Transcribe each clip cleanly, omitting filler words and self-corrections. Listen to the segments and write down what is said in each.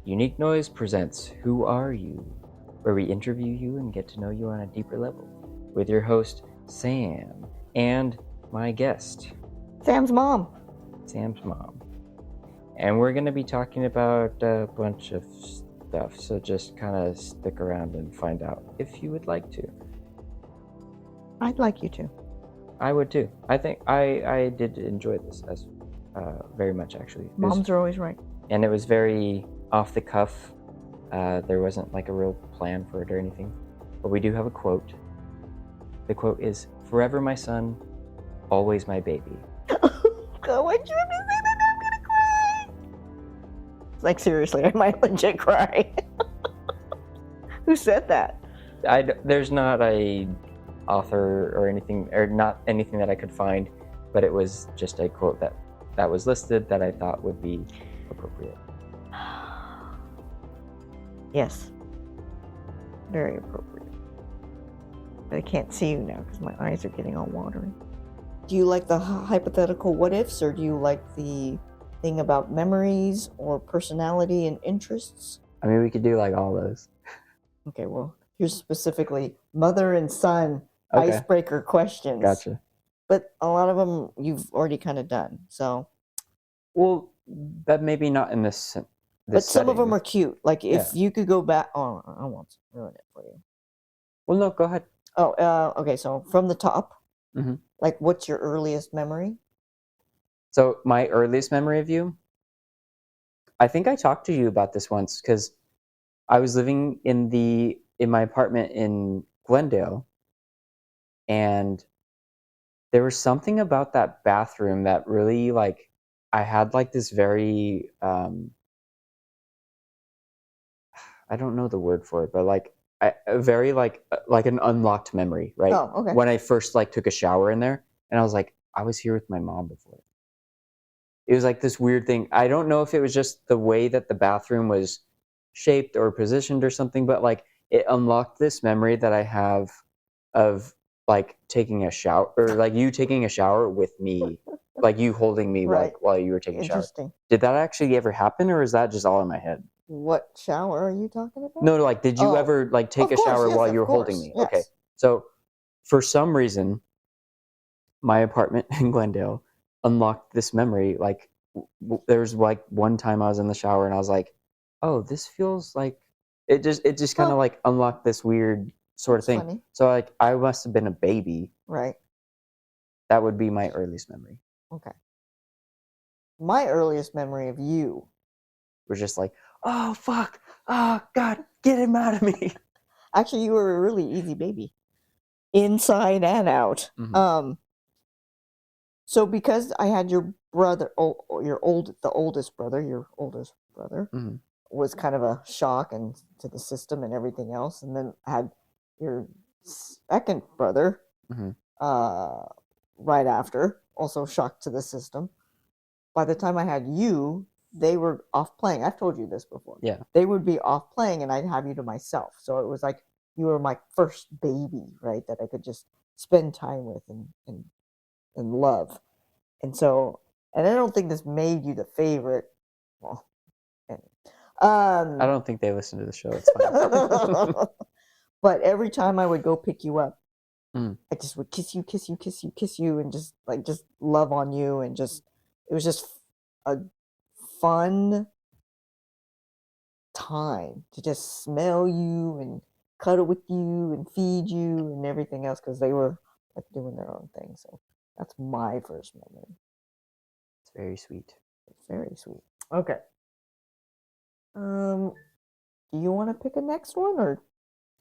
Unique Noise presents Who Are You?, where we interview you and get to know you on a deeper level, with your host, Sam, and my guest, Sam's mom. Sam's mom. And we're going to be talking about a bunch of stuff, so just kind of stick around and find out if you would like to. I'd like you to. I would too. I think I did enjoy this as very much, actually. Moms are always right. And it was very off the cuff. There wasn't like a real plan for it or anything. But we do have a quote. The quote is, "Forever my son, always my baby." God, why'd you have to say that? I'm gonna cry. Like, seriously, I might legit cry. Who said that? There's not a author or anything, or not anything that I could find, but it was just a quote that was listed that I thought would be appropriate. Yes. Very appropriate. But I can't see you now because my eyes are getting all watery. Do you like the hypothetical what ifs, or do you like the thing about memories or personality and interests? I mean, we could do like all those. Okay, well, here's specifically mother and son Okay. icebreaker questions. Gotcha. But a lot of them you've already kind of done, so. Well, that maybe not in this But some of setting. them are cute. Like, if you could go back... Oh, I won't ruin it for you. Well, no, go ahead. Oh, okay, so from the top, Mm-hmm. like, what's your earliest memory? So my earliest memory of you, I think I talked to you about this once because I was living in my apartment in Glendale, and there was something about that bathroom that really, like, I had like this very I don't know the word for it, but like a very like an unlocked memory, right? Oh, okay. When I first like took a shower in there, and I was like, I was here with my mom before. It was like this weird thing. I don't know if it was just the way that the bathroom was shaped or positioned or something, but like it unlocked this memory that I have of like taking a shower, or like you taking a shower with me, like you holding me Right. like while you were taking a shower. Interesting. Did that actually ever happen, or is that just all in my head? What shower are you talking about? No, like, did you Oh, ever like take of a course, shower yes, while of you were holding course, me? yes. Okay. So for some reason, my apartment in Glendale unlocked this memory. Like there was like one time I was in the shower and I was like, oh, this feels like it just kind of like unlocked this weird sort of That's thing. funny. So like I must have been a baby. Right. That would be my earliest memory. Okay. My earliest memory of you was just like, oh fuck, oh god, get him out of me. Actually, you were a really easy baby, inside and out. Mm-hmm. So because I had your brother, the oldest brother, Mm-hmm. was kind of a shock and to the system and everything else, and then I had your second brother, Mm-hmm. right after, also shocked to the system. By the time I had you, they were off playing. I've told you this before. Yeah. They would be off playing, and I'd have you to myself. So it was like you were my first baby, right? That I could just spend time with and love. And so, and I don't think this made you the favorite. Well, anyway. I don't think they listen to the show. It's fine. But every time I would go pick you up, Mm. I just would kiss you, and just love on you, and it was just a fun time to just smell you and cuddle with you and feed you and everything else, because they were like doing their own thing. So that's my first memory. It's very sweet. It's very sweet. Okay. Do you want to pick a next one, or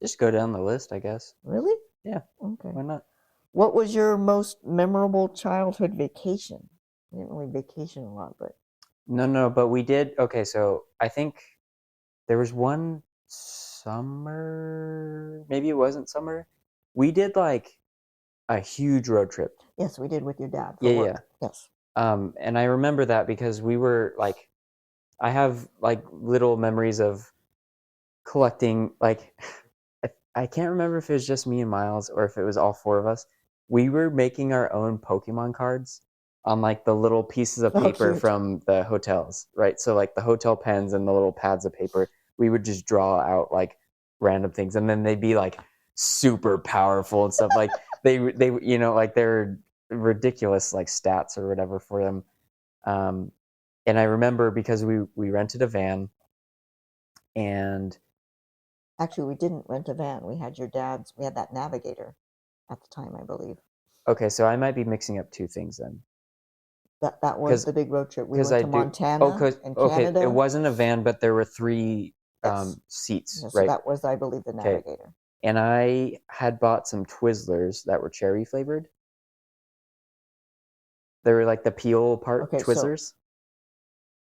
just go down the list, I guess? Really? Yeah. Okay. Why not? What was your most memorable childhood vacation? We didn't really vacation a lot, but No, but we did. Okay, so I think there was one summer. Maybe it wasn't summer. We did like a huge road trip. Yes, we did with your dad. For work. Yeah. Yes. And I remember that because we were like, I have like little memories of collecting. Like, I can't remember if it was just me and Miles or if it was all four of us. We were making our own Pokemon cards, on like the little pieces of Oh, paper cute. from the hotels, right? So like the hotel pens and the little pads of paper, we would just draw out like random things, and then they'd be like super powerful and stuff. Like they like they're ridiculous like stats or whatever for them. And I remember because we rented a van, and Actually, we didn't rent a van. We had we had that Navigator at the time, I believe. okay, so I might be mixing up two things then. That was the big road trip. We Because went I to do. Montana and Okay, it Canada. wasn't a van, but there were three Yes. seats, Yeah, so right? that was, I believe, the Okay. Navigator. And I had bought some Twizzlers that were cherry flavored. They were like the peel part Okay, so Twizzlers,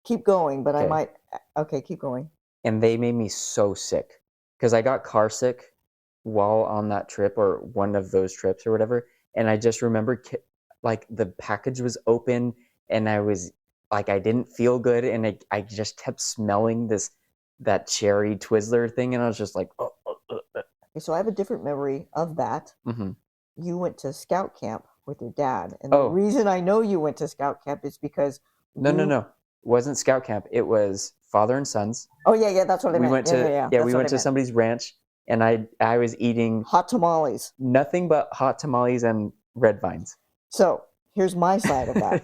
keep going, but I Okay. might. Okay, keep going. and they made me so sick because I got car sick while on that trip or one of those trips or whatever. And I just remember like the package was open, and I was like, I didn't feel good, and I just kept smelling that cherry Twizzler thing, and I was just like, oh. Okay, so I have a different memory of that. Mm-hmm. You went to scout camp with your dad, and the Oh, reason I know you went to scout camp is because no. It wasn't scout camp. It was father and sons. Oh yeah, that's what I We meant. went to Yeah. yeah, That's we what went I to meant. somebody's ranch, and I was eating Hot tamales. nothing but hot tamales and red vines. So here's my side of that.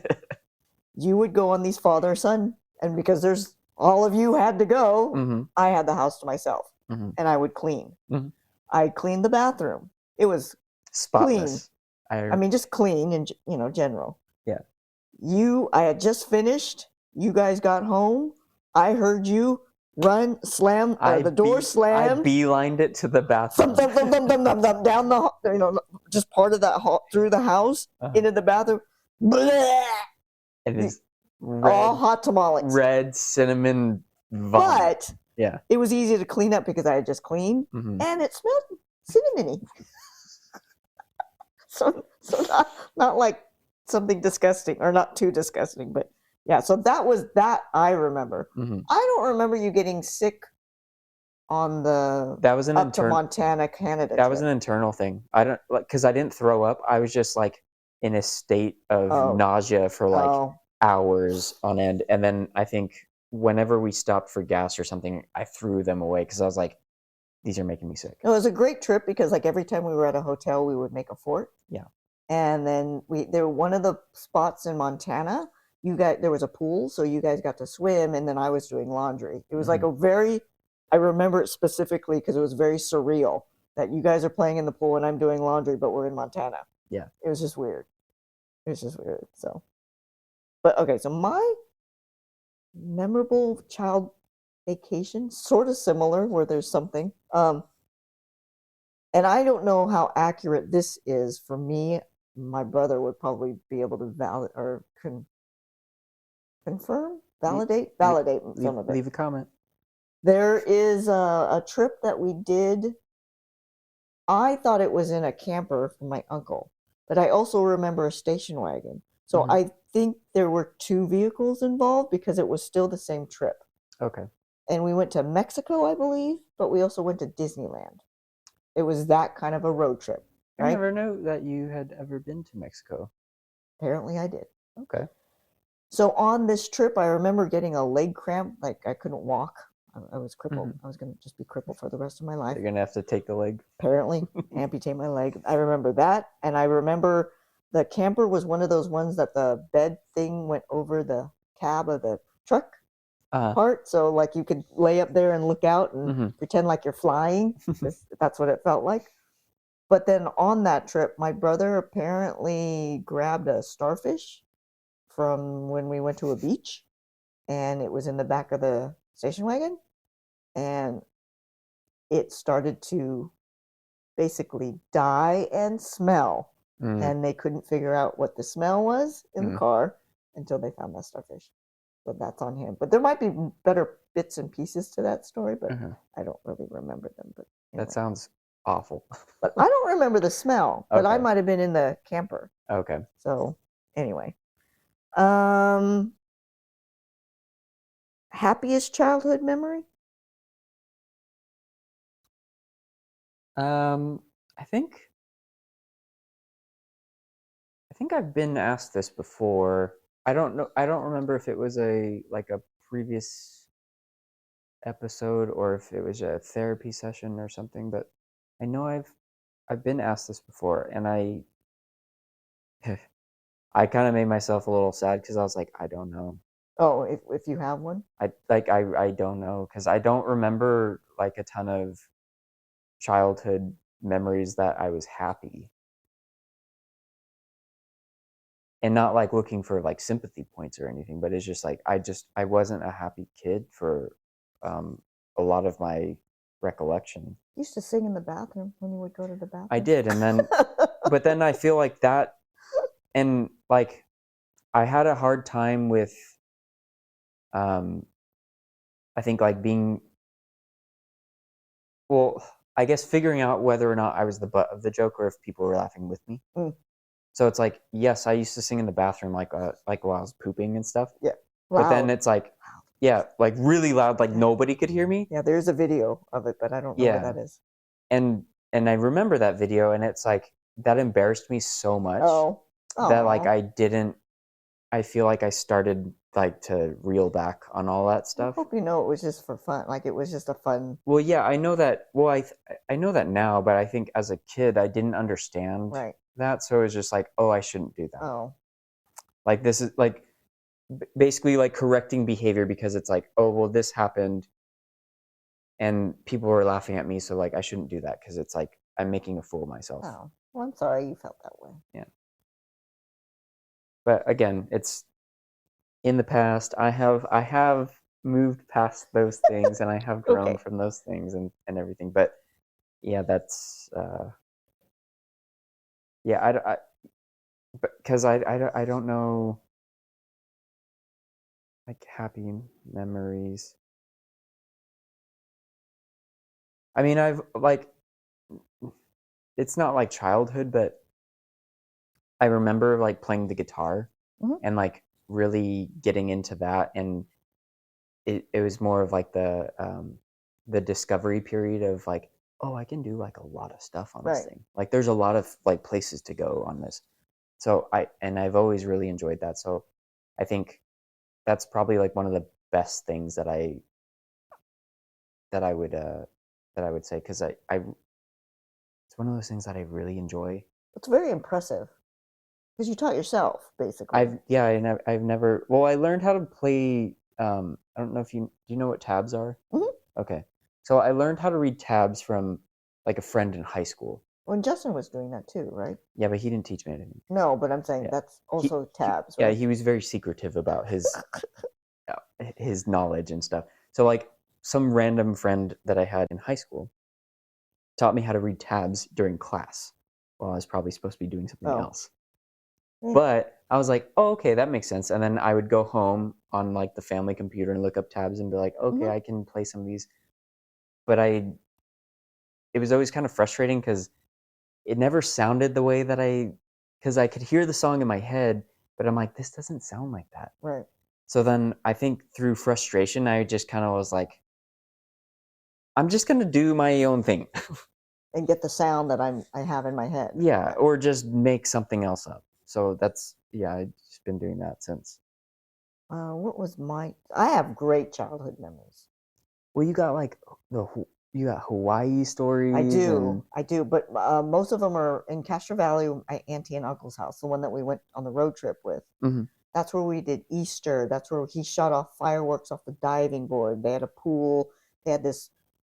You would go on these father-son, and because there's all of you had to go, Mm-hmm. I had the house to myself, Mm-hmm. and I would clean. Mm-hmm. I cleaned the bathroom. It was Spotless. clean. I mean, just clean and general. Yeah. I had just finished. You guys got home. I heard you run, slam, the door slammed. I beelined it to the bathroom. Down the, just part of that hall, through the house, into the bathroom. Bleh! It is all hot tamales. Red cinnamon vomit. But yeah, it was easy to clean up because I had just cleaned, and it smelled cinnamony. so not like something disgusting, or not too disgusting, but yeah. So that was that I remember. I don't remember you getting sick on the that was to Montana, Canada. That was an internal thing. I don't because I didn't throw up. I was just like in a state of nausea for like hours on end, and then I think whenever we stopped for gas or something, I threw them away because I was like, these are making me sick. It was a great trip because like every time we were at a hotel, we would make a fort. Yeah. And then there were one of the spots in Montana, there was a pool, so you guys got to swim, and then I was doing laundry. It was like I remember it specifically because it was very surreal that you guys are playing in the pool and I'm doing laundry, but we're in Montana. Yeah. It was just weird. So, but okay, so my memorable child vacation, sort of similar, where there's something. And I don't know how accurate this is for me. My brother would probably be able to confirm, validate some of it. Leave a comment. There is a trip that we did. I thought it was in a camper from my uncle, but I also remember a station wagon. So I think there were two vehicles involved because it was still the same trip. Okay. And we went to Mexico, I believe, but we also went to Disneyland. It was that kind of a road trip. Right? I never knew that you had ever been to Mexico. Apparently I did. Okay. So on this trip, I remember getting a leg cramp. Like I couldn't walk. I was crippled. I was going to just be crippled for the rest of my life. You're going to have to take the leg. Apparently, amputate my leg. I remember that. And I remember the camper was one of those ones that the bed thing went over the cab of the truck part. So like you could lay up there and look out and pretend like you're flying. That's what it felt like. But then on that trip, my brother apparently grabbed a starfish from when we went to a beach, and it was in the back of the station wagon, and it started to basically die and smell, and they couldn't figure out what the smell was in the car until they found that starfish. So that's on him. But there might be better bits and pieces to that story, but I don't really remember them. But anyway. That sounds awful. But I don't remember the smell, but I might have been in the camper. Okay. So anyway. Happiest childhood memory? I think think I've been asked this before. I don't know. I don't remember if it was a previous episode or if it was a therapy session or something, but I know I've been asked this before, and I I kind of made myself a little sad because I was like, I don't know. Oh, if you have one? I don't know because I don't remember like a ton of childhood memories that I was happy. And not like looking for like sympathy points or anything, but it's just like I wasn't a happy kid for a lot of my recollection. You used to sing in the bathroom when you would go to the bathroom. I did, and then but then I feel like that, and like I had a hard time with I think like being, well, I guess figuring out whether or not I was the butt of the joke or if people were laughing with me. So it's like, yes, I used to sing in the bathroom like while I was pooping and stuff. Yeah. But then it's like, yeah, like really loud, like nobody could hear me. Yeah, there's a video of it, but I don't know where that is. And I remember that video, and it's like that embarrassed me so much that like I feel like I started like to reel back on all that I stuff. hope you know it was just for fun. Like it was just a fun. Well, yeah, I know that. Well, I know that now, but I think as a kid I didn't understand that, so it was just like, oh, I shouldn't do that. Oh. Like this is like basically like correcting behavior because it's like, oh, well, this happened and people were laughing at me, so like I shouldn't do that because it's like I'm making a fool of myself. Oh, well, I'm sorry you felt that way. Yeah. But again, it's in the past. I have moved past those things and I have grown from those things and everything. But yeah, that's yeah, because I don't know like happy memories. I mean, I've like, it's not like childhood, but I remember like playing the guitar and like really getting into that, and it was more of like the discovery period of like, oh, I can do like a lot of stuff on this thing. Like there's a lot of like places to go on this. So I've always really enjoyed that. So I think that's probably like one of the best things that I would say, because I it's one of those things that I really enjoy. It's very impressive because you taught yourself basically. I've never, well, I learned how to play. I don't know if do you know what tabs are? Okay, so I learned how to read tabs from like a friend in high school. When Justin was doing that too, right? Yeah, but he didn't teach me anything. No, but I'm saying that's also tabs. Right? Yeah, he was very secretive about his knowledge and stuff. So like some random friend that I had in high school taught me how to read tabs during class. Well, I was probably supposed to be doing something else. But I was like, oh, okay, that makes sense. And then I would go home on like the family computer and look up tabs and be like, okay, I can play some of these. But it was always kind of frustrating because it never sounded the way that because I could hear the song in my head, but I'm like, this doesn't sound like that. Right. So then I think through frustration, I just kind of was like, I'm just going to do my own thing. And get the sound that I have in my head. Yeah, or just make something else up. So that's, yeah, I've just been doing that since. What was I have great childhood memories. Well, you got like you got Hawaii stories. I do, but most of them are in Castro Valley, my auntie and uncle's house, the one that we went on the road trip with. That's where we did Easter. That's where he shot off fireworks off the diving board. They had a pool. They had this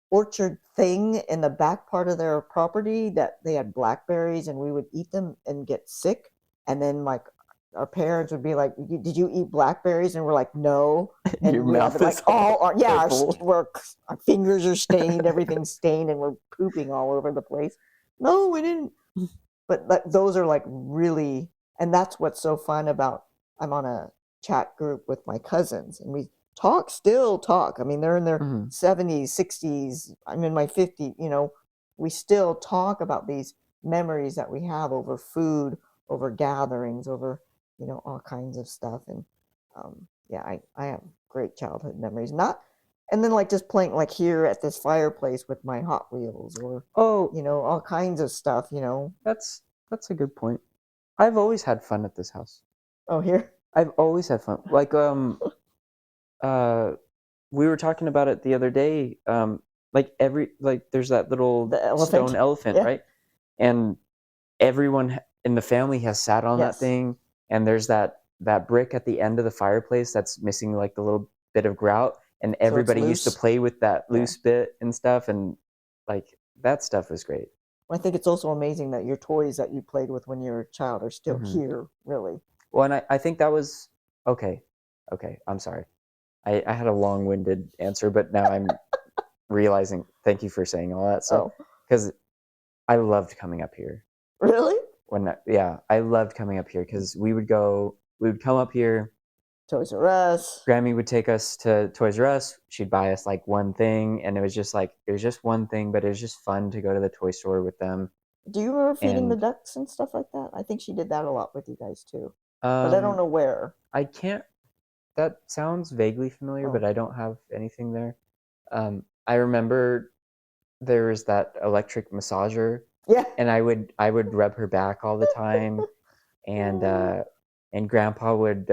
orchard thing in the back part of their property that they had blackberries, and we would eat them and get sick. And then like our parents would be like, "Did you eat blackberries?" And we're like, "No." And your we mouth have, like our fingers are stained, everything's stained, and we're pooping all over the place. No, we didn't. But those are like really, and that's what's so fun about. I'm on a chat group with my cousins, and we still talk. I mean, they're in their 70s, 60s. I'm in my 50s. You know, we still talk about these memories that we have over food, over gatherings, over, you know, all kinds of stuff. And I have great childhood memories. And then like just playing like here at this fireplace with my Hot Wheels, or you know, all kinds of stuff. You know, that's a good point. I've always had fun at this house. Oh, here. I've always had fun. Like we were talking about it the other day. Like there's that little The elephant. stone elephant, Yeah. right? And everyone in the family has sat on that Yes. thing, and there's that brick at the end of the fireplace that's missing like the little bit of grout, and everybody used to loose. play with that Yeah. loose bit and stuff, and like that stuff was great. I think it's also amazing that your toys that you played with when you were a child are still Mhm. here, really. Well, and I think that was okay. I'm sorry. I had a long-winded answer, but now I'm realizing. Thank you for saying all that stuff, Oh, because I loved coming up here. really? I loved coming up here because we would come up here. Toys R Us. Grammy would take us to Toys R Us. She'd buy us like one thing, and it was just one thing, but it was just fun to go to the toy store with them. Do you remember feeding the And ducks and stuff like that? I think she did that a lot with you guys too, but I don't know where. I can't. That sounds vaguely familiar, Oh. but I don't have anything there. I remember there was that electric massager, Yeah. and I would rub her back all the time, and Grandpa would.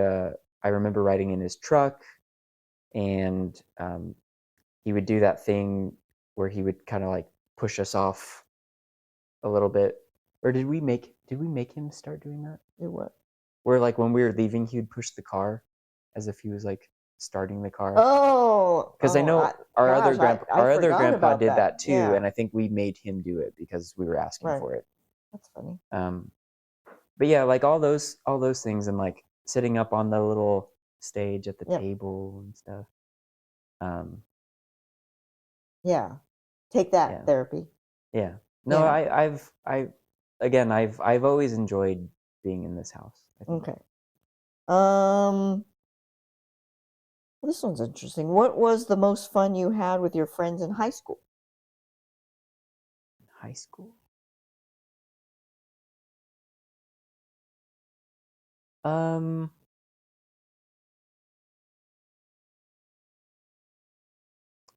I remember riding in his truck, and he would do that thing where he would kind of like push us off a little bit. Or did we make him start doing that? Do what? Where like when we were leaving, he would push the car as if he was like starting the car. Oh, because I know our other forgot grandpa about did that too, Yeah. and I think we made him do it because we were asking Right. for it. That's funny. But yeah, like all those things, and like sitting up on the little stage at the Yep. table and stuff. Yeah. Take that, Yeah. therapy. Yeah. No, Yeah. I've always enjoyed being in this house. I think. Okay. This one's interesting. What was the most fun you had with your friends in high school? High school.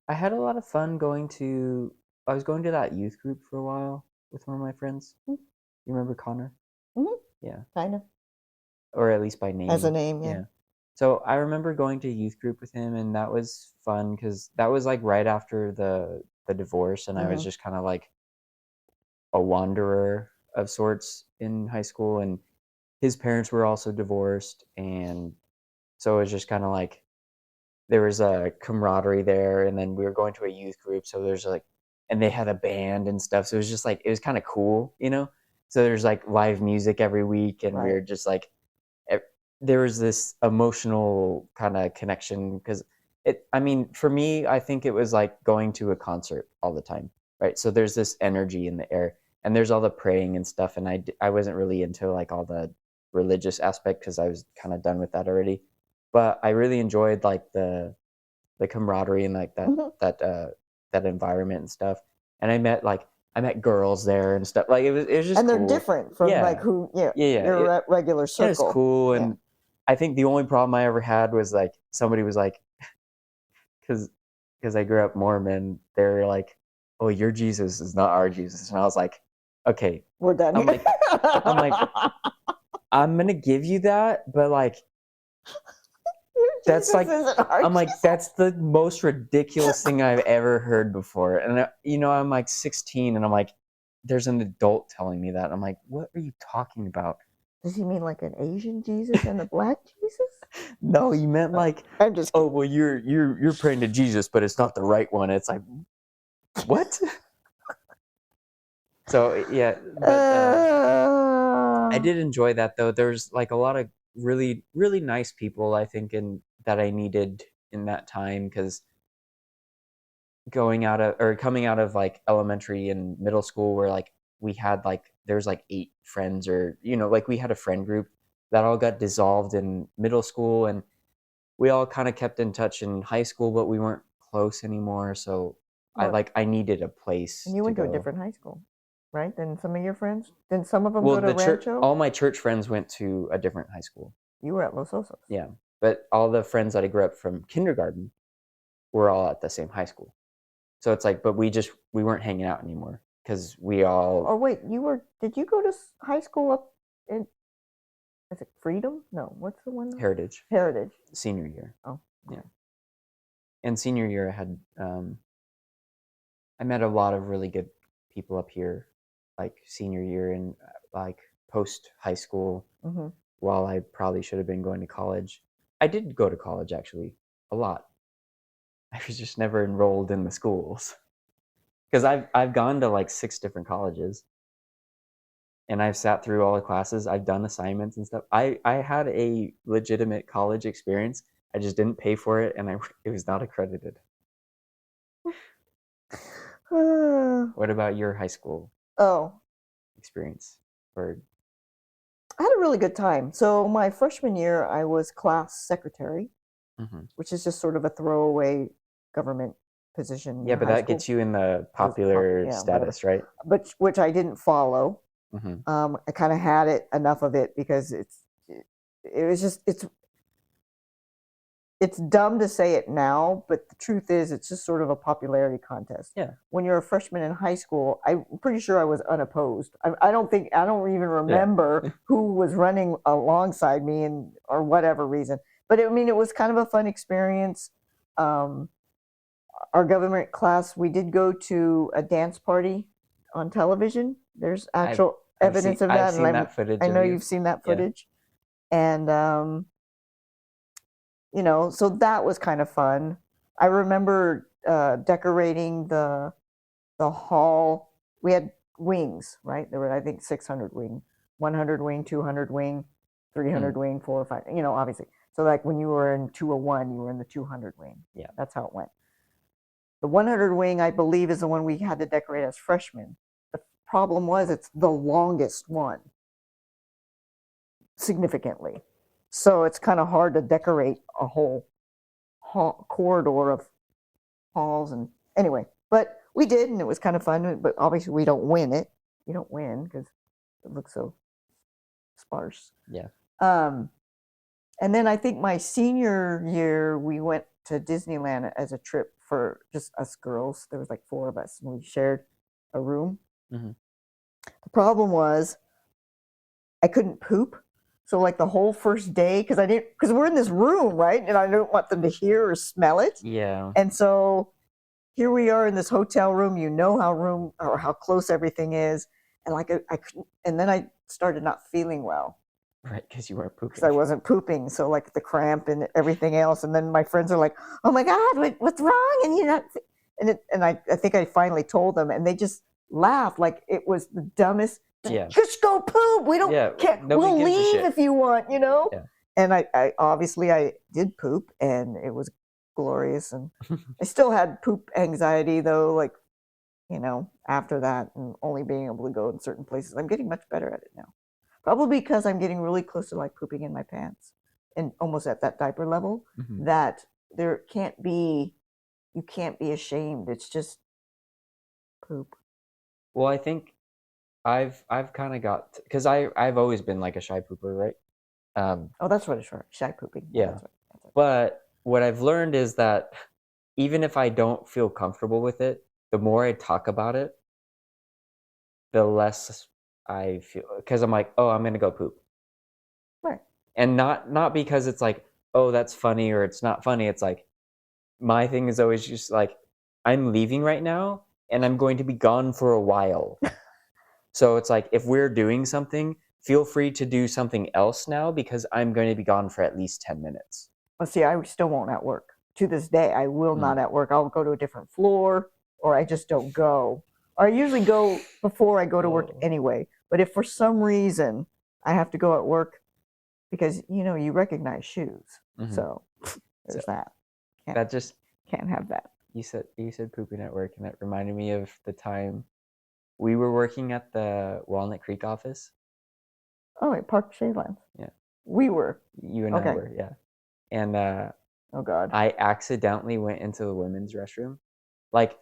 I had a lot of fun going to. I was going to that youth group for a while with one of my friends. You remember Connor? Mm-hmm. Yeah. Kind of. Or at least by name. As a name, yeah. So I remember going to youth group with him, and that was fun because that was like right after the divorce, and I was just kind of like a wanderer of sorts in high school, and his parents were also divorced, and so it was just kind of like there was a camaraderie there, and then we were going to a youth group, so there's like, and they had a band and stuff, so it was just like it was kind of cool, you know. So there's like live music every week, and we were just like, there was this emotional kind of connection because I mean, for me, I think it was like going to a concert all the time, right? So there's this energy in the air, and there's all the praying and stuff, and I wasn't really into like all the religious aspect because I was kind of done with that already. But I really enjoyed like the camaraderie and like that environment and stuff. And I met girls there and stuff. Like it was just and they're cool. different from like who your regular circle. It was cool, and I think the only problem I ever had was like somebody was like, because I grew up Mormon, they're like, "Oh, your Jesus is not our Jesus," and I was like, "Okay, we're done." I'm like, I'm gonna give you that, but like. That's like I'm like that's the most ridiculous thing I've ever heard before, and I'm like 16, and I'm like, there's an adult telling me that. I'm like, what are you talking about? Does he mean like an Asian Jesus and a black Jesus? No, he meant like, I'm just oh well, you're praying to Jesus, but it's not the right one. It's like, what? So yeah, but I did enjoy that though. There's like a lot of really really nice people I think that I needed in that time because coming out of like elementary and middle school where like we had like there's like 8 friends or like we had a friend group that all got dissolved in middle school, and we all kind of kept in touch in high school, but we weren't close anymore, so I needed a place. And you went to a different high school, right? Than some of your friends? Didn't some of them go to Rancho? All my church friends went to a different high school. You were at Los Osos. Yeah, but all the friends that I grew up from kindergarten were all at the same high school. So it's like, but we weren't hanging out anymore because we all. Oh wait, did you go to high school up in Is it Freedom? No, what's the one? Heritage. Heritage. Senior year. Oh, okay. Yeah. And senior year, I had I met a lot of really good people up here, like senior year and like post high school. Mm-hmm. While I probably should have been going to college, I did go to college actually a lot. I was just never enrolled in the schools because I've gone to like 6 different colleges, and I've sat through all the classes. I've done assignments and stuff. I had a legitimate college experience. I just didn't pay for it, and it was not accredited. What about your high school experience? Or I had a really good time. So my freshman year, I was class secretary, which is just sort of a throwaway government position. Yeah, but that gets you in the popular status, right? But which I didn't follow. I kind of had enough of it because it's dumb to say it now, but the truth is it's just sort of a popularity contest. Yeah. When you're a freshman in high school, I'm pretty sure I was unopposed. I don't even remember who was running alongside me or whatever reason. But it was kind of a fun experience. Our government class, we did go to a dance party on television. There's actual evidence of that. I've seen that footage. I know you've seen that footage. Yeah. And so that was kind of fun. I remember decorating the hall. We had wings, right? There were, I think, 600 wing, 100 wing, 200 wing, 300 wing, 4 or 5. Obviously. So like when you were in 201, you were in the 200 wing. Yeah, that's how it went. The 100 wing, I believe, is the one we had to decorate as freshmen. The problem was it's the longest one, significantly. So it's kind of hard to decorate a whole corridor of halls. And anyway, but we did, and it was kind of fun. But obviously, we don't win it. You don't win because it looks so sparse. Yeah. And then I think my senior year, we went to Disneyland as a trip for just us girls. There was like 4 of us, and we shared a room. The problem was I couldn't poop. So like the whole first day, because we're in this room, right? And I don't want them to hear or smell it. Yeah. And so here we are in this hotel room. How close everything is. And like I couldn't, and then I started not feeling well. Right, because you weren't pooping. Because I wasn't pooping, so like the cramp and everything else. And then my friends are like, "Oh my God, what's wrong?" And I think I finally told them, and they just laughed like it was the dumbest. Yeah. Just go poop. We don't care. We'll leave if you want, Yeah. And I obviously did poop, and it was glorious. And I still had poop anxiety though, like, after that, and only being able to go in certain places. I'm getting much better at it now. Probably because I'm getting really close to like pooping in my pants and almost at that diaper level that you can't be ashamed. It's just poop. Well, I think I've kind of got, because I've always been like a shy pooper, right? That's what it's for, shy pooping. Yeah. That's right. But what I've learned is that even if I don't feel comfortable with it, the more I talk about it, the less I feel, because I'm like, oh, I'm gonna go poop. Right. And not because it's like, oh, that's funny or it's not funny. It's like, my thing is always just like, I'm leaving right now and I'm going to be gone for a while. So it's like, if we're doing something, feel free to do something else now because I'm going to be gone for at least 10 minutes. Well, see, I still won't at work. To this day, I will not at work. I'll go to a different floor, or I just don't go. Or I usually go before I go to work anyway. But if for some reason I have to go at work, because, you recognize shoes. So there's that. Can't have that. You said pooping at work, and that reminded me of the time we were working at the Walnut Creek office. Oh, wait, Park Shavelands. Yeah. We were. You and I were, yeah. And oh God. I accidentally went into the women's restroom. Like,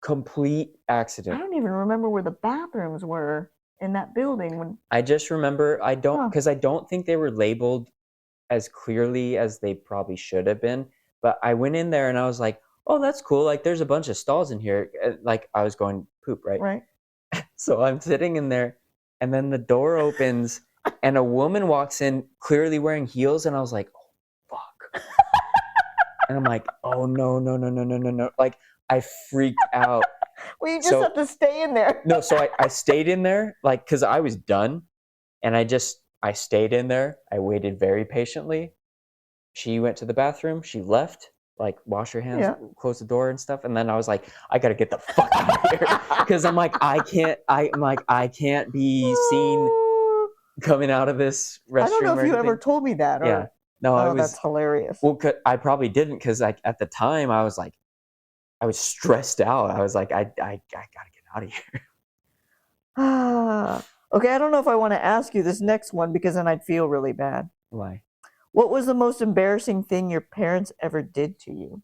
complete accident. I don't even remember where the bathrooms were in that building. I just remember, because I don't think they were labeled as clearly as they probably should have been. But I went in there and I was like, oh, that's cool. Like, there's a bunch of stalls in here. Like, I was going poop, right? Right. So I'm sitting in there, and then the door opens, and a woman walks in clearly wearing heels, and I was like, oh, fuck. And I'm like, oh, no. Like, I freaked out. Well, you just have to stay in there. No, so I stayed in there, like, because I was done, and I stayed in there. I waited very patiently. She went to the bathroom. She left, like, wash her hands, close the door and stuff. And then I was like, I got to get the fuck out of here. Because I'm like, I can't be seen coming out of this restroom. I don't know if you ever told me that. Or... Yeah. No, that's hilarious. Well, I probably didn't, because like at the time I was stressed out. I was like, I gotta get out of here. Okay, I don't know if I want to ask you this next one, because then I'd feel really bad. Why? What was the most embarrassing thing your parents ever did to you?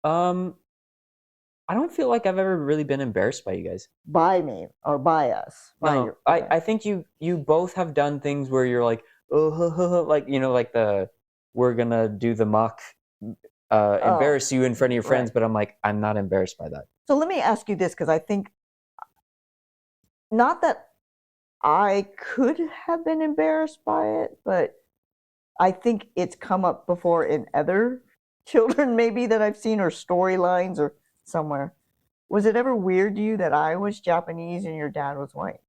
I don't feel like I've ever really been embarrassed by you guys. By me or by us? No, I think you both have done things where you're like, oh, like, you know, like we're gonna do the mock, embarrass you in front of your friends, but I'm like, I'm not embarrassed by that. So let me ask you this, because I think, not that I could have been embarrassed by it, but I think it's come up before in other children maybe that I've seen, or storylines or somewhere. Was it ever weird to you that I was Japanese and your dad was white?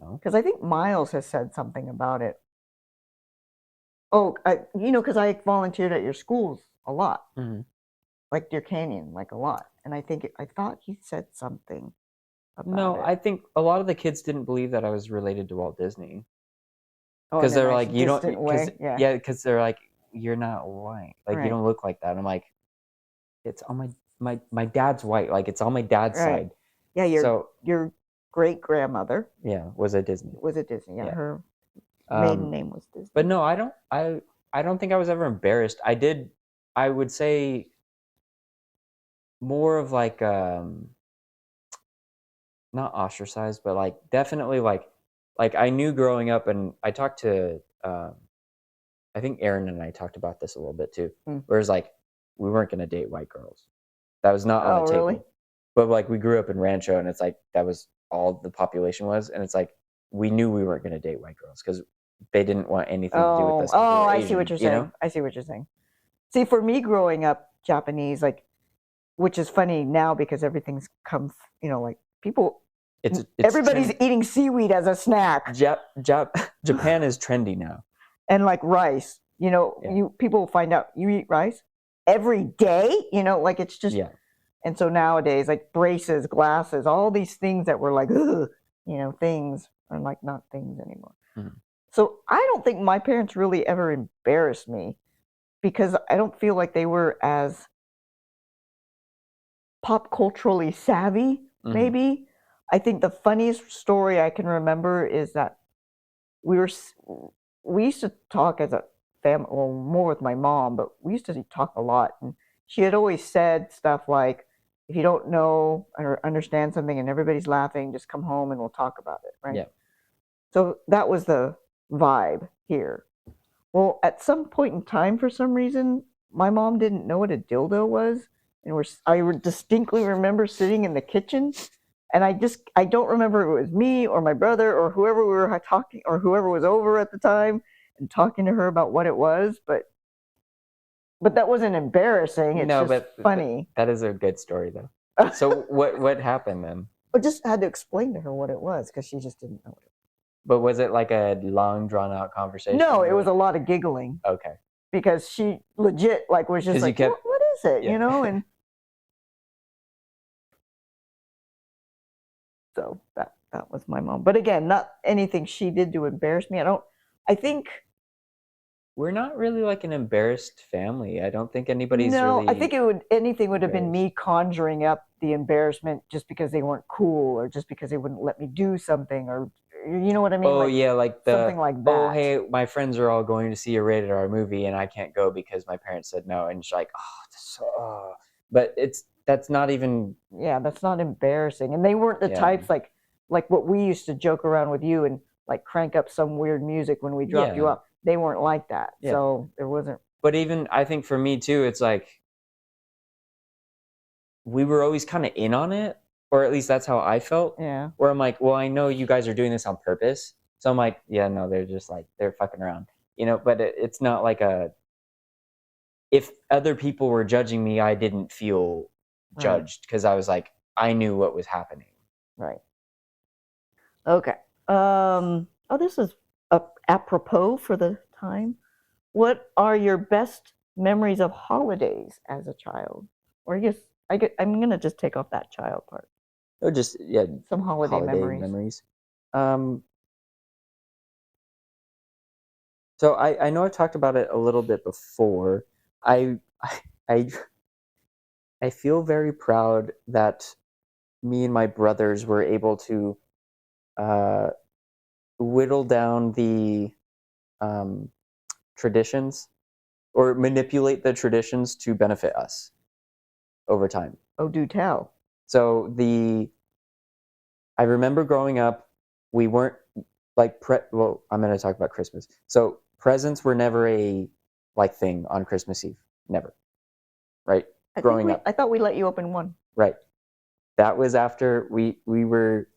No. Because I think Miles has said something about it. Oh, because I volunteered at your schools a lot. Mm-hmm. Like Deer Canyon, like a lot. And I thought he said something about it. I think a lot of the kids didn't believe that I was related to Walt Disney. Because they're like, you don't, because they're like, you're not white, like you don't look like that. I'm like, it's on my dad's white, like it's on my dad's side. Yeah, your great grandmother. Yeah, was a Disney. Yeah. Her maiden name was Disney. But no, I don't think I was ever embarrassed. I would say more of like not ostracized, but like definitely like I knew growing up, and I talked to I think Aaron and I talked about this a little bit too. Whereas like we weren't gonna date white girls. That was not on the table. Really? But like we grew up in Rancho, and it's like that was all the population was, and it's like we knew we weren't gonna date white girls because they didn't want anything to do with us. Oh, I see what you're saying. I see what you're saying. See, for me growing up Japanese, like, which is funny now because everything's come, like people. Everybody's trendy. Eating seaweed as a snack. Japan is trendy now. And like rice, people find out you eat rice every day, like it's just, and so nowadays, like braces, glasses, all these things that were like, things are like not things anymore. Mm-hmm. So I don't think my parents really ever embarrassed me, because I don't feel like they were as pop culturally savvy, maybe. I think the funniest story I can remember is that we used to talk as a family, well, more with my mom, but we used to talk a lot. And she had always said stuff like, if you don't know or understand something and everybody's laughing, just come home and we'll talk about it, right? Yeah. So that was the vibe here. Well, at some point in time, for some reason, my mom didn't know what a dildo was. And I distinctly remember sitting in the kitchen, and I don't remember if it was me or my brother or whoever we were talking, or whoever was over at the time, and talking to her about what it was. But that wasn't embarrassing. It's just funny. That is a good story, though. So what happened then? I just had to explain to her what it was, because she just didn't know it. But was it like a long, drawn-out conversation? No, it was a lot of giggling. Okay. Because she legit was just like, what is it? Yeah. And so that was my mom. But again, not anything she did to embarrass me. I think we're not really like an embarrassed family. I don't think anybody's really. I think anything would have been me conjuring up the embarrassment just because they weren't cool, or just because they wouldn't let me do something, or you know what I mean? Oh, yeah, like something like that. Oh, hey, my friends are all going to see a rated R movie and I can't go because my parents said no. And she's like, but that's not even. Yeah, that's not embarrassing. And they weren't the types like what we used to joke around with you and like crank up some weird music when we dropped you up. They weren't like that. Yeah. So there wasn't. But even I think for me too, it's like we were always kind of in on it, or at least that's how I felt. Yeah. Where I'm like, well, I know you guys are doing this on purpose. So I'm like, yeah, no, they're just like, they're fucking around, but it's not like if other people were judging me, I didn't feel judged because I was like, I knew what was happening. Right. Okay. Oh, this is apropos for the time. What are your best memories of holidays as a child? Or I'm going to just take off that child part. Or just, yeah, some holiday memories. So I know I talked about it a little bit before. I feel very proud that me and my brothers were able to whittle down the traditions or manipulate the traditions to benefit us over time. Oh, do tell. So I remember growing up, we weren't like well, I'm going to talk about Christmas. So presents were never a thing on Christmas Eve, never. Right? Growing up, I thought we let you open one. Right. That was after we were,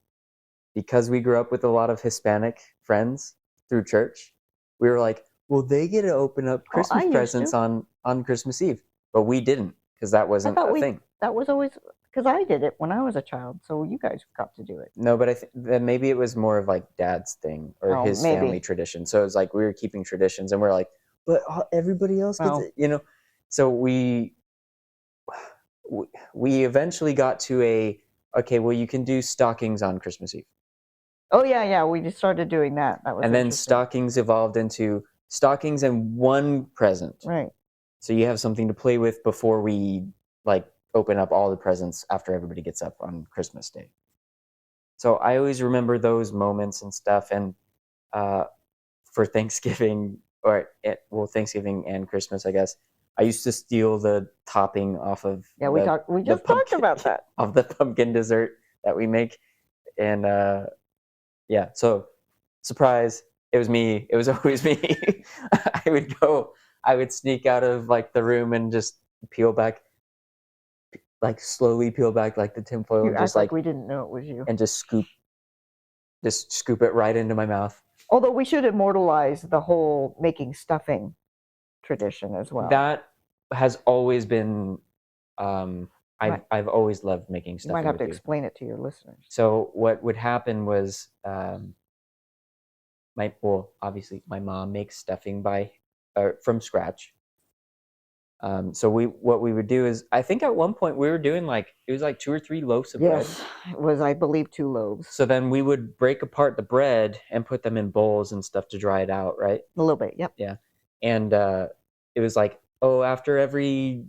because we grew up with a lot of Hispanic friends through church. We were like, well, they get to open up Christmas presents on Christmas Eve, but we didn't because that wasn't a thing. That was always because I did it when I was a child, so you guys got to do it. No, but I think that maybe it was more of like Dad's thing or his family tradition. So it was like we were keeping traditions, and we're like, but everybody else gets it, So we eventually got to okay, well, you can do stockings on Christmas Eve. Oh yeah, we just started doing that. That was and then stockings evolved into stockings and one present. Right. So you have something to play with before we open up all the presents after everybody gets up on Christmas Day. So I always remember those moments and stuff. And for Thanksgiving, Thanksgiving and Christmas, I guess, I used to steal the topping off of we just talked about that of the pumpkin dessert that we make, and yeah. So surprise, it was me. It was always me. I would sneak out of the room and just peel back, slowly peel back the tinfoil, and just we didn't know it was you, and just scoop it right into my mouth. Although we should immortalize the whole making stuffing tradition as well. That has always been. I've always loved making stuffing. You might have to explain it to your listeners. So what would happen was, obviously my mom makes stuffing from scratch. So what we would do is, I think at one point we were doing it was 2 or 3 loaves of bread. Yes, it was, I believe, 2 loaves. So then we would break apart the bread and put them in bowls and stuff to dry it out, right? A little bit, yep. Yeah. And it was after every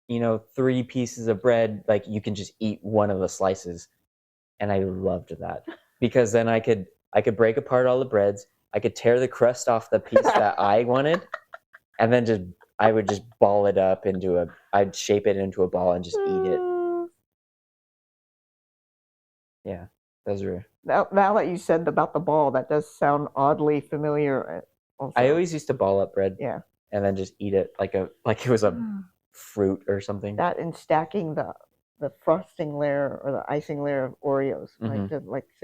3 pieces of bread, you can just eat one of the slices. And I loved that because then I could break apart all the breads. I could tear the crust off the piece that I wanted, and then I would just ball it up I'd shape it into a ball and just eat it. Yeah, those are. Now that you said about the ball, that does sound oddly familiar. Also. I always used to ball up bread. Yeah. And then just eat it like it was a fruit or something. That and stacking the frosting layer or the icing layer of Oreos, so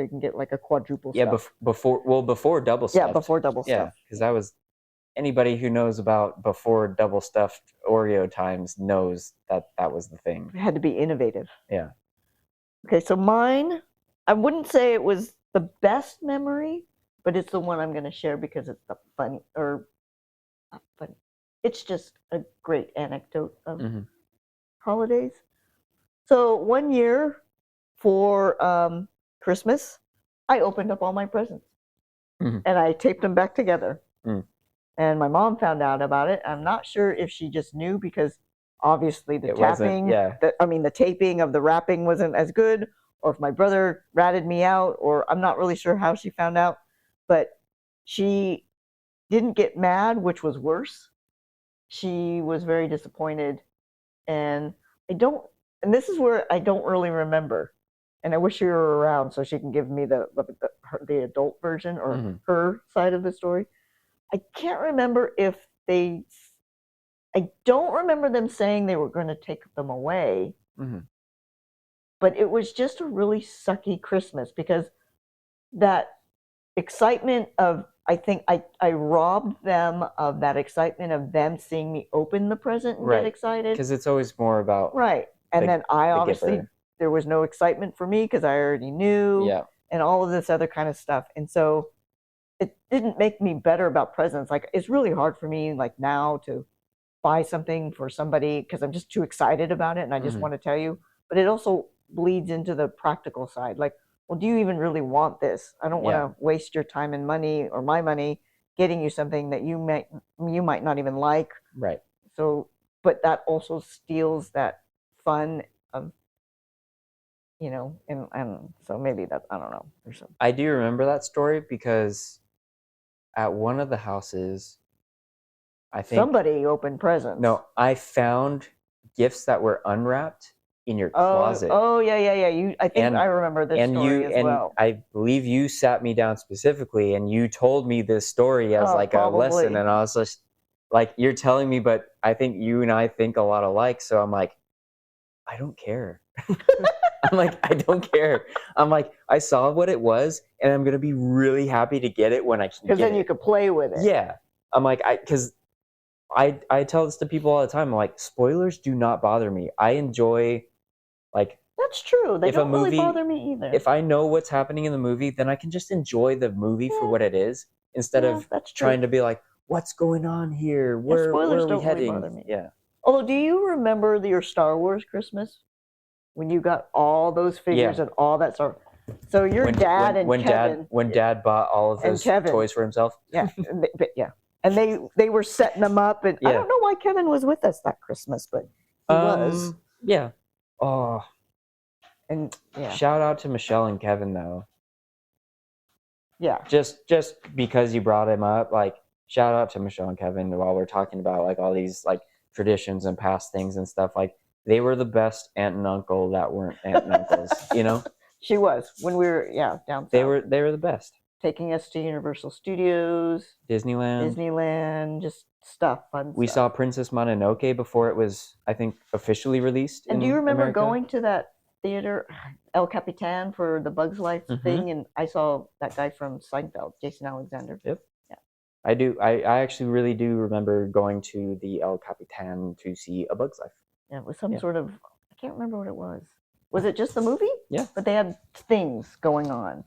you can get a quadruple stuff. Yeah, before double stuffed. Yeah, before double stuffed. Yeah, because that was, anybody who knows about before double stuffed Oreo times knows that was the thing. It had to be innovative. Yeah. Okay, so mine, I wouldn't say it was the best memory, but it's the one I'm going to share because it's the funny, or not funny. It's just a great anecdote of holidays. So one year for Christmas, I opened up all my presents and I taped them back together. And my mom found out about it. I'm not sure if she just knew because obviously the taping of the wrapping wasn't as good, or if my brother ratted me out, or I'm not really sure how she found out. But she didn't get mad, which was worse. She was very disappointed, and this is where I don't really remember, and I wish you were around so she can give me the adult version or her side of the story. I can't remember I don't remember them saying they were going to take them away, but it was just a really sucky Christmas because that excitement of, I think I robbed them of that excitement of them seeing me open the present and get excited. Because it's always more about right. And then I obviously giver. There was no excitement for me because I already knew. Yeah. And all of this other kind of stuff. And so it didn't make me better about presents. Like it's really hard for me like now to buy something for somebody because I'm just too excited about it and I just want to tell you. But it also bleeds into the practical side. Like, well, do you even really want this? I don't want to waste your time and money or my money getting you something that you might not even like. Right. So, but that also steals that fun of, you know, and so maybe that, I don't know. I do remember that story because at one of the houses, I think somebody opened presents. No, I found gifts that were unwrapped in your closet. Oh yeah. I think I remember this story as well. I believe you sat me down specifically and you told me this story as like probably. A lesson, and I was just like, you're telling me, but I think you and I think a lot alike. So I'm like, I don't care. I'm like, I don't care. I'm like, I saw what it was, and I'm gonna be really happy to get it when I can. Because then you could play with it. Yeah, I'm like, because I tell this to people all the time. I'm like, spoilers do not bother me. I enjoy, like, that's true. They don't really bother me either. If I know what's happening in the movie, then I can just enjoy the movie for what it is instead of trying to be like, what's going on here? Where are we heading? Really bother me. Yeah. Although, do you remember your Star Wars Christmas when you got all those figures and all that stuff? So your dad and Kevin, when Dad bought all of those toys for himself. Yeah, and they were setting them up, and I don't know why Kevin was with us that Christmas, but he was. Yeah. Oh. And shout out to Michelle and Kevin though. Yeah. Just because you brought him up, like, shout out to Michelle and Kevin while we're talking about like all these like traditions and past things and stuff. Like, they were the best aunt and uncle that weren't aunt and uncles, you know? She was when we were down south. They were the best. Taking us to Universal Studios, Disneyland, just fun we stuff. saw Princess Mononoke before it was, I think, officially released. And do you remember America? Going to that theater, El Capitan, for the Bugs Life thing? And I saw that guy from Seinfeld, Jason Alexander. Yep. Yeah. I do. I actually really do remember going to the El Capitan to see A Bug's Life. Yeah, it was some sort of, I can't remember what it was. Was it just the movie? Yeah. But they had things going on.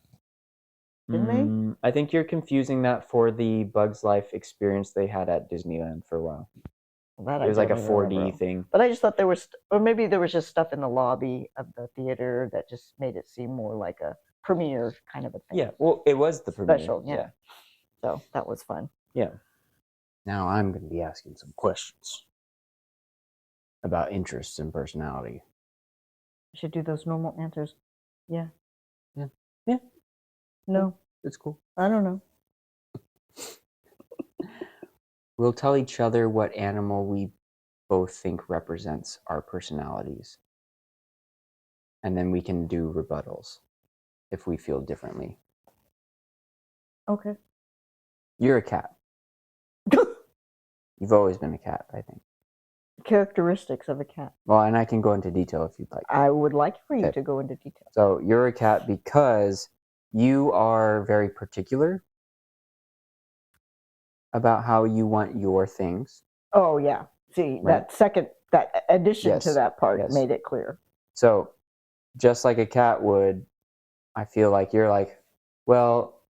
Didn't they? I think you're confusing that for the Bug's Life experience they had at Disneyland for a while. Well, it was like a 4D thing. But I just thought there was, or maybe there was just stuff in the lobby of the theater that just made it seem more like a premiere kind of a thing. Yeah, well, it was the premiere. Special, yeah. So that was fun. Yeah. Now I'm going to be asking some questions about interests and personality. You should do those normal answers. Yeah. Yeah. Yeah. No. It's cool. I don't know. We'll tell each other what animal we both think represents our personalities. And then we can do rebuttals if we feel differently. Okay. You're a cat. You've always been a cat, I think. Characteristics of a cat. Well, and I can go into detail if you'd like. I would like for you to go into detail. So you're a cat because you are very particular about how you want your things. Oh, yeah. See, that addition to that part made it clear. So just like a cat would, I feel like you're like, well,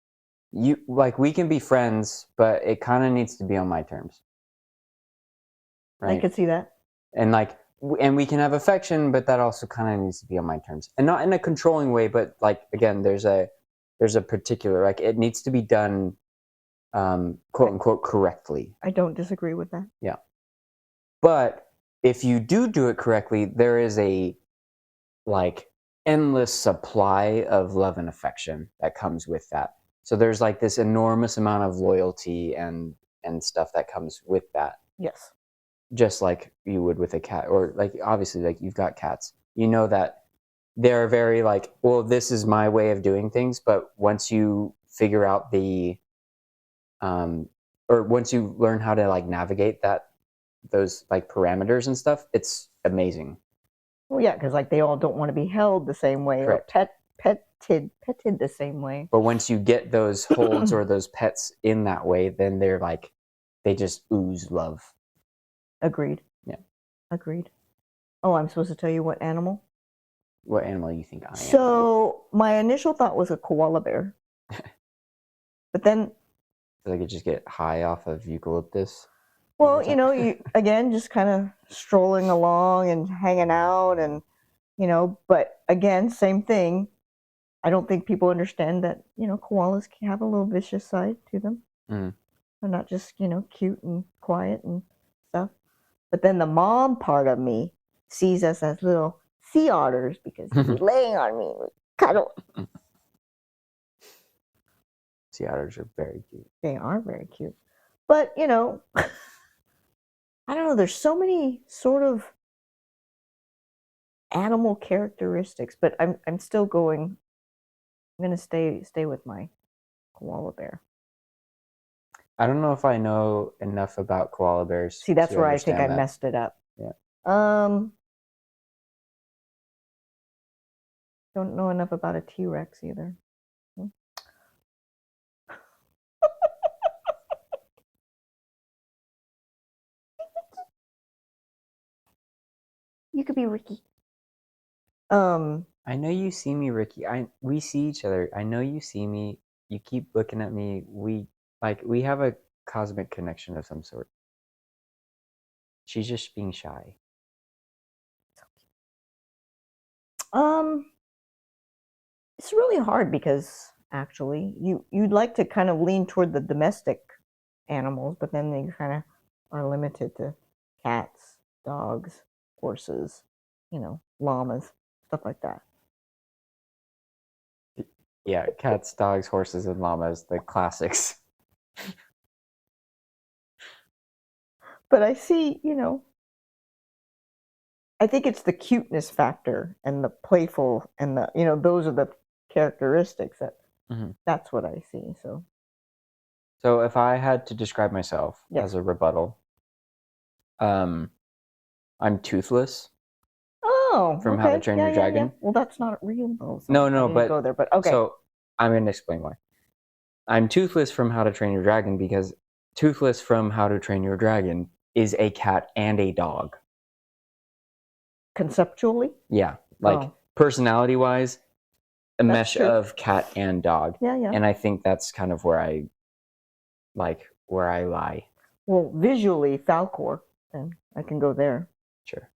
you like, we can be friends, but it kind of needs to be on my terms. Right? I could see that. And like, and we can have affection, but that also kind of needs to be on my terms, and not in a controlling way, but like, again, there's a particular, like, it needs to be done, quote unquote, correctly. I don't disagree with that. Yeah. But if you do it correctly, there is a like endless supply of love and affection that comes with that. So there's like this enormous amount of loyalty and stuff that comes with that. Yes. Just like you would with a cat, or like, obviously, like, you've got cats. You know that they're very like, well, this is my way of doing things. But once you figure out or once you learn how to like navigate those like parameters and stuff, it's amazing. Well, yeah, because like they all don't want to be held the same way. Correct. Or pet petted the same way. But once you get those holds or those pets in that way, then they're like, they just ooze love. Agreed. Yeah. Agreed. Oh, I'm supposed to tell you what animal? What animal you think I am? So my initial thought was a koala bear. But then, So I could just get high off of eucalyptus. well, you again just kind of strolling along and hanging out, and but again, same thing. I don't think people understand that koalas can have a little vicious side to them. Mm. They're not just cute and quiet and stuff. But then the mom part of me sees us as little sea otters because he's laying on me, we cuddle. Sea otters are very cute. They are very cute. But, I don't know, there's so many sort of animal characteristics, but I'm still going, I'm going to stay with my koala bear. I don't know if I know enough about koala bears. See, that's where I think I messed it up. Yeah. Don't know enough about a T-Rex either. You could be Ricky. I know you see me, Ricky. We see each other. I know you see me. You keep looking at me. We have a cosmic connection of some sort. She's just being shy. It's really hard because actually you'd like to kind of lean toward the domestic animals, but then they kind of are limited to cats, dogs, horses, llamas, stuff like that. Yeah, cats, dogs, horses, and llamas, the classics. But I see, I think it's the cuteness factor and the playful and the, those are the characteristics that's what I see. So if I had to describe myself as a rebuttal, I'm toothless. Oh, from How to Train Your Dragon. Yeah. Well, that's not real though. So No, but go there. But okay. So I'm going to explain why. I'm toothless from How to Train Your Dragon because toothless from How to Train Your Dragon is a cat and a dog. Conceptually? Yeah, personality-wise, That's mesh true. of cat and dog. Yeah. And I think that's kind of where I lie. Well, visually, Falcor, then I can go there. Sure.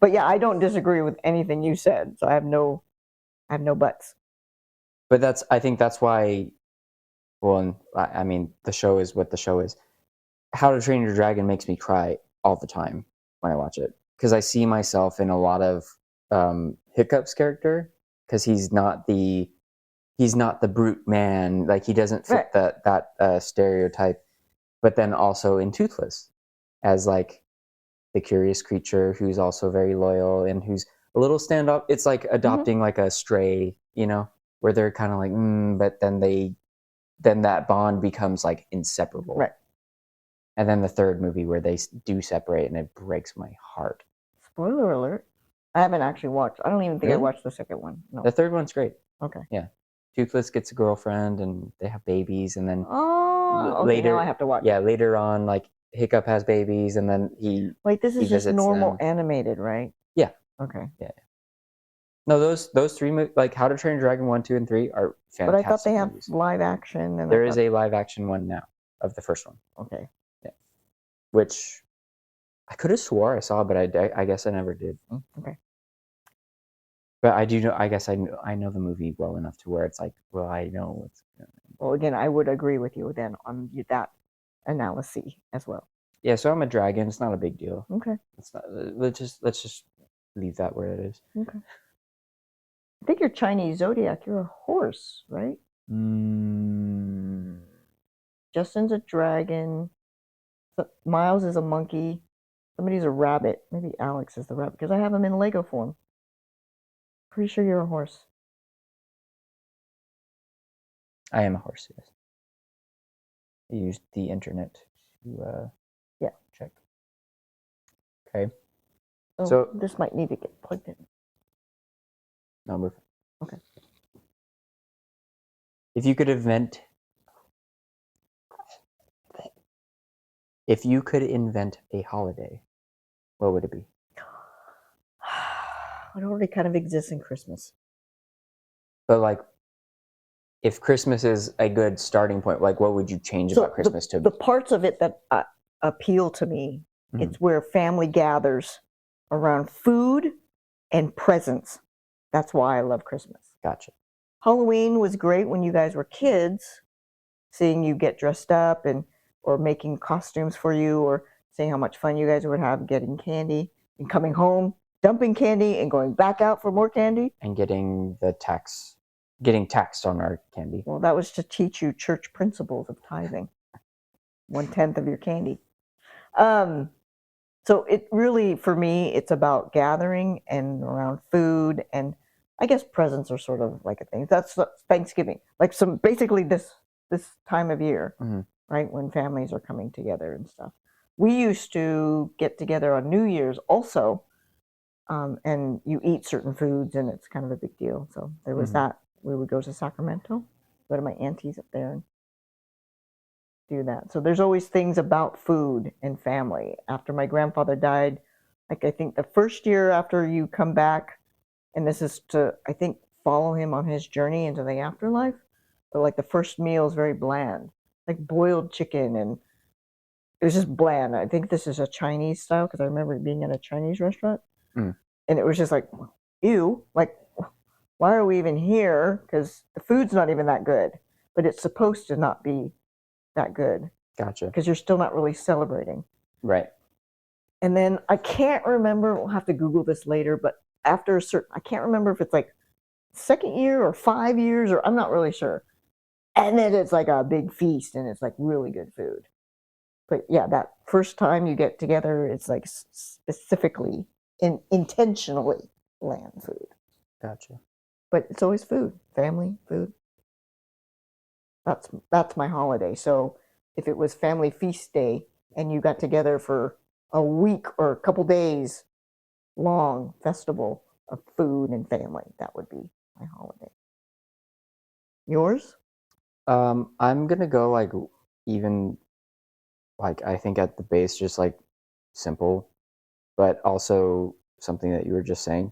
But yeah, I don't disagree with anything you said, so I have no buts. But I think that's why. Well, I mean, the show is what the show is. How to Train Your Dragon makes me cry all the time when I watch it because I see myself in a lot of Hiccup's character because he's not the brute man, like he doesn't fit that stereotype. But then also in Toothless as like the curious creature who's also very loyal and who's a little standoff. It's like adopting like a stray, where they're kind of like, but then that bond becomes like inseparable. Right. And then the third movie where they do separate and it breaks my heart. Spoiler alert. I haven't actually watched. I don't even think I Really? watched the second one. No. The third one's great. Okay. Yeah. Toothless gets a girlfriend and they have babies and then later now I have to watch. Yeah, later on like Hiccup has babies and then he Wait, this is just normal them. animated, right? Yeah. Okay. Yeah. No, those three movies, like How to Train Your Dragon 1, 2, and 3 are fantastic. But I thought they have movies. live action. And there is a live action one now of the first one. Okay. Yeah. Which I could have swore I saw, but I guess I never did. Okay. But I do know. I guess I know the movie well enough to where it's like, well, I know what's. Well, again, I would agree with you then on that analysis as well. Yeah, so I'm a dragon. It's not a big deal. Okay. It's not. Let's just leave that where it is. Okay. I think you're Chinese zodiac. You're a horse, right? Justin's a dragon. Miles is a monkey. Somebody's a rabbit. Maybe Alex is the rabbit because I have him in Lego form. Pretty sure you're a horse. I am a horse, yes. I used the internet to check. Okay. So this might need to get plugged in. Number 5. Okay. If you could invent a holiday, what would it be? It already kind of exists in Christmas. But like, if Christmas is a good starting point, like what would you change about Christmas to? The parts of it that appeal to me, it's where family gathers around food and presents. That's why I love Christmas. Gotcha. Halloween was great when you guys were kids, seeing you get dressed up or making costumes for you, or seeing how much fun you guys would have getting candy and coming home, dumping candy and going back out for more candy. And getting taxed on our candy. Well, that was to teach you church principles of tithing. 1/10 of your candy. So it really, for me, it's about gathering and around food, and I guess presents are sort of like a thing. That's Thanksgiving, like basically this time of year, right, when families are coming together and stuff. We used to get together on New Year's also, and you eat certain foods, and it's kind of a big deal. So there was that. We would go to Sacramento, go to my auntie's up there, and do that. So there's always things about food and family. After my grandfather died, like I think the first year after you come back, and this is to, I think, follow him on his journey into the afterlife, but like the first meal is very bland, like boiled chicken, and it was just bland. I think this is a Chinese style, because I remember being in a Chinese restaurant, and it was just like, ew, like, why are we even here? Because the food's not even that good, but it's supposed to not be that good. Gotcha. Because you're still not really celebrating. Right. And then I can't remember, we'll have to Google this later, but after a certain, I can't remember if it's like second year or 5 years, or I'm not really sure. And then it's like a big feast, and it's like really good food. But yeah, that first time you get together, it's like specifically intentionally bland food. Gotcha. But it's always food, family, food. That's my holiday. So if it was family feast day and you got together for a week or a couple days long festival of food and family, that would be my holiday. Yours? I'm gonna go like even like I think at the base just like simple, but also something that you were just saying.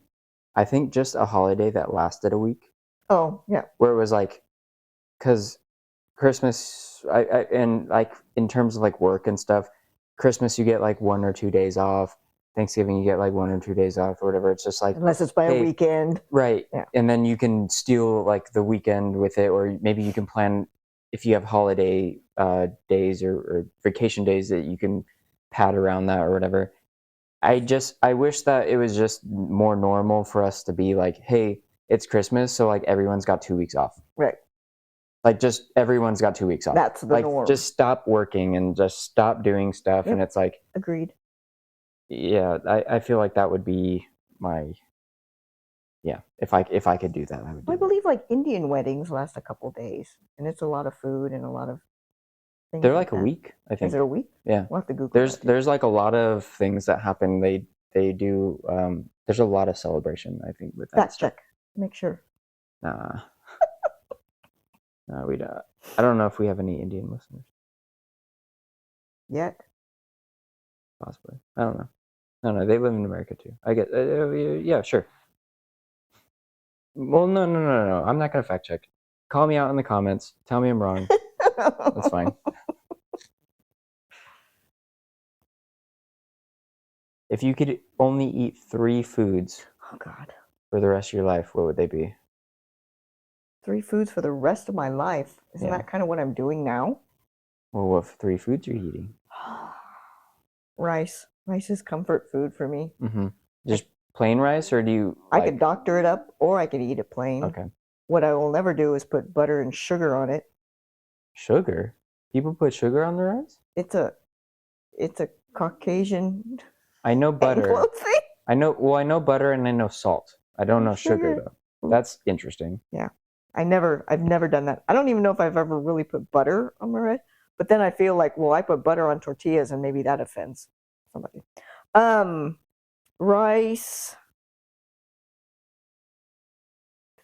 I think just a holiday that lasted a week. Oh, yeah. Where it was like, because Christmas, and like in terms of like work and stuff, Christmas you get like 1 or 2 days off. Thanksgiving you get like 1 or 2 days off or whatever. It's just like, unless it's by a weekend, right? Yeah. And then you can steal like the weekend with it, or maybe you can plan if you have holiday days or vacation days that you can pad around that or whatever. I wish that it was just more normal for us to be like, hey, it's Christmas, so like everyone's got 2 weeks off. Right. Like just everyone's got 2 weeks off. That's the like, norm. Just stop working and just stop doing stuff. Yep. And it's like, agreed. Yeah, I feel like that would be my, yeah. If I could do that, I would. I believe like Indian weddings last a couple days, and it's a lot of food and a lot of things. They're like a week, I think. Is it a week? Yeah. We'll have to Google. There's like a lot of things that happen. They do. There's a lot of celebration, I think, with that. Fact check. Make sure. Nah. No, we don't. I don't know if we have any Indian listeners. Yet. Possibly. I don't know. No, they live in America too. I get. Yeah, sure. Well, no. I'm not gonna fact check. Call me out in the comments. Tell me I'm wrong. That's fine. If you could only eat 3 foods, oh God, for the rest of your life, what would they be? 3 foods for the rest of my life. Isn't that kind of what I'm doing now? Well, what 3 foods are you eating? Rice. Rice is comfort food for me. Mm-hmm. Just plain rice, or do you? I could doctor it up, or I could eat it plain. Okay. What I will never do is put butter and sugar on it. Sugar? People put sugar on the rice? It's a Caucasian. I know butter. Thing. I know butter and I know salt. I don't know sugar though. That's interesting. Yeah. I've never done that. I don't even know if I've ever really put butter on my rice. But then I feel like, well, I put butter on tortillas and maybe that offends somebody. Rice.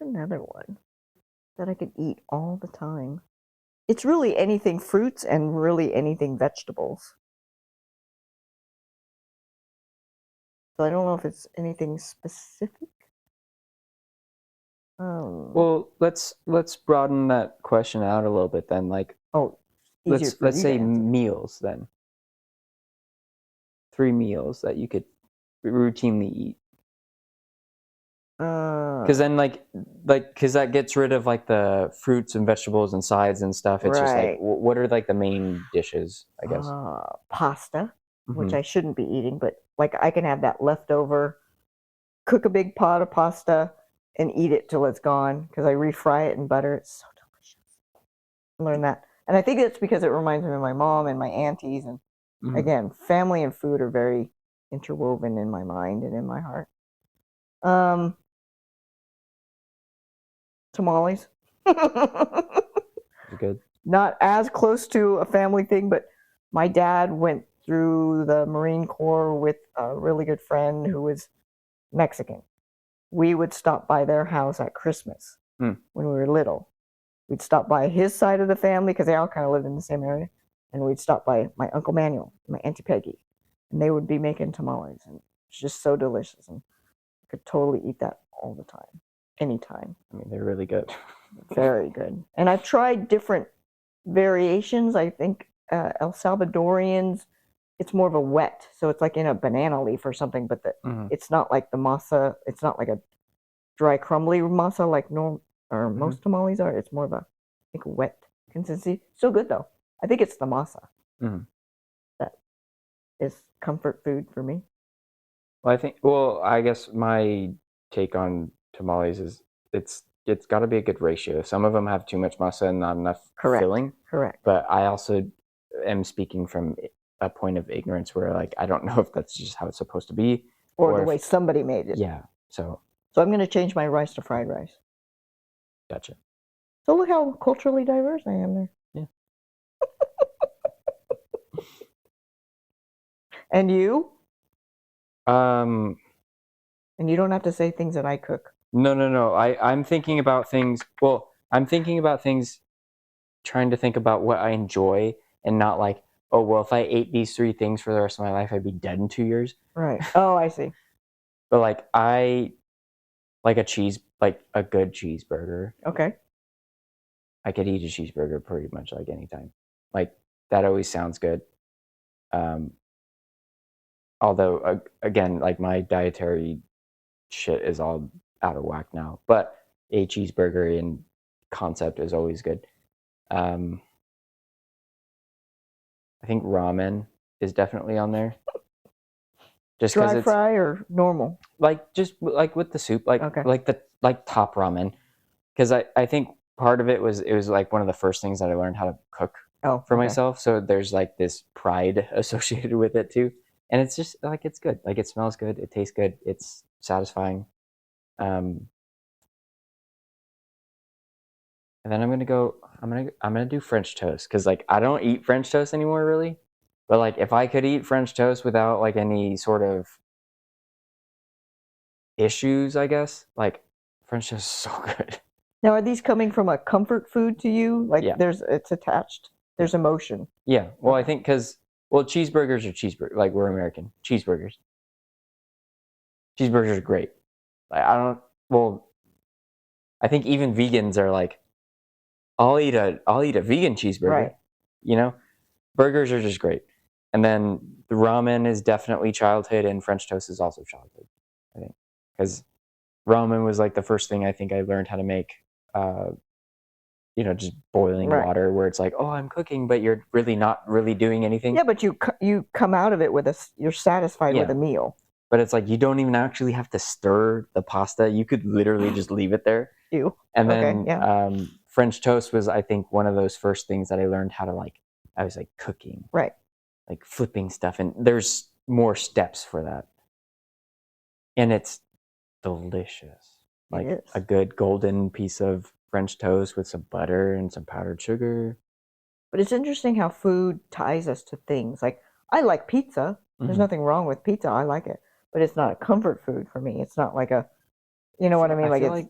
another one that I could eat all the time. It's really anything fruits and really anything vegetables. So I don't know if it's anything specific. Well, let's broaden that question out a little bit then. Like, let's say meals then. 3 meals that you could routinely eat. Because then, because that gets rid of like the fruits and vegetables and sides and stuff. It's just like, what are like the main dishes? I guess pasta, which I shouldn't be eating, but like I can have that leftover. Cook a big pot of pasta and eat it till it's gone because I refry it in butter. It's so delicious. I learned that, and I think it's because it reminds me of my mom and my aunties, and again, family and food are very interwoven in my mind and in my heart. Tamales. Good. Not as close to a family thing, but my dad went through the Marine Corps with a really good friend who was Mexican. We would stop by their house at Christmas when we were little. We'd stop by his side of the family because they all kind of lived in the same area. And we'd stop by my Uncle Manuel, my Auntie Peggy, and they would be making tamales. And it's just so delicious. And I could totally eat that all the time, anytime. I mean, they're really good. Very good. And I've tried different variations. I think El Salvadorians, it's more of a wet. So it's like in a banana leaf or something, but it's not like the masa. It's not like a dry, crumbly masa like most tamales are. It's more of a, I think, wet consistency. Still good, though. I think it's the masa that is comfort food for me. Well, I guess my take on tamales is it's got to be a good ratio. Some of them have too much masa and not enough filling. Correct. But I also am speaking from a point of ignorance where, like, I don't know if that's just how it's supposed to be. Or the way somebody made it. Yeah, So I'm going to change my rice to fried rice. Gotcha. So look how culturally diverse I am there. Yeah. And you? And you don't have to say things that I cook. No. I'm thinking about things. Well, I'm thinking about things, trying to think about what I enjoy, and not like, oh, well, if I ate these 3 things for the rest of my life, I'd be dead in 2 years. Right. Oh, I see. But like, I like a good cheeseburger. Okay. I could eat a cheeseburger pretty much like anytime. Like, that always sounds good. Although, again, like, my dietary shit is all out of whack now. But a cheeseburger in concept is always good. I think ramen is definitely on there. Just dry fry or normal? Like, just like with the soup, like top ramen. Because I think part of it was like one of the first things that I learned how to cook for myself. So there's like this pride associated with it too. And it's just like, it's good. Like, it smells good. It tastes good. It's satisfying. And then I'm gonna do French toast, because like, I don't eat French toast anymore really. But like, if I could eat French toast without like any sort of issues, I guess, like, French toast is so good. Now, are these coming from a comfort food to you? Like, it's attached. There's emotion. Yeah. Well, I think because, cheeseburgers are cheeseburgers. Like, we're American. Cheeseburgers. Cheeseburgers are great. Like, I think even vegans are like, I'll eat a vegan cheeseburger. Right. You know, burgers are just great. And then the ramen is definitely childhood, and French toast is also childhood, I think, because ramen was like the first thing I think I learned how to make. Just boiling water, where it's like, oh, I'm cooking, but you're really not really doing anything. Yeah, but you come out of it you're satisfied with a meal. But it's like, you don't even actually have to stir the pasta. You could literally just leave it there. Ew. And then French toast was, I think, one of those first things that I learned how to, like, I was like cooking. Right. Like flipping stuff. And there's more steps for that. And it's delicious. Like a good golden piece of French toast with some butter and some powdered sugar. But it's interesting how food ties us to things. Like, I like pizza. There's nothing wrong with pizza. I like it. But it's not a comfort food for me. It's not like a, you know what I mean? I feel like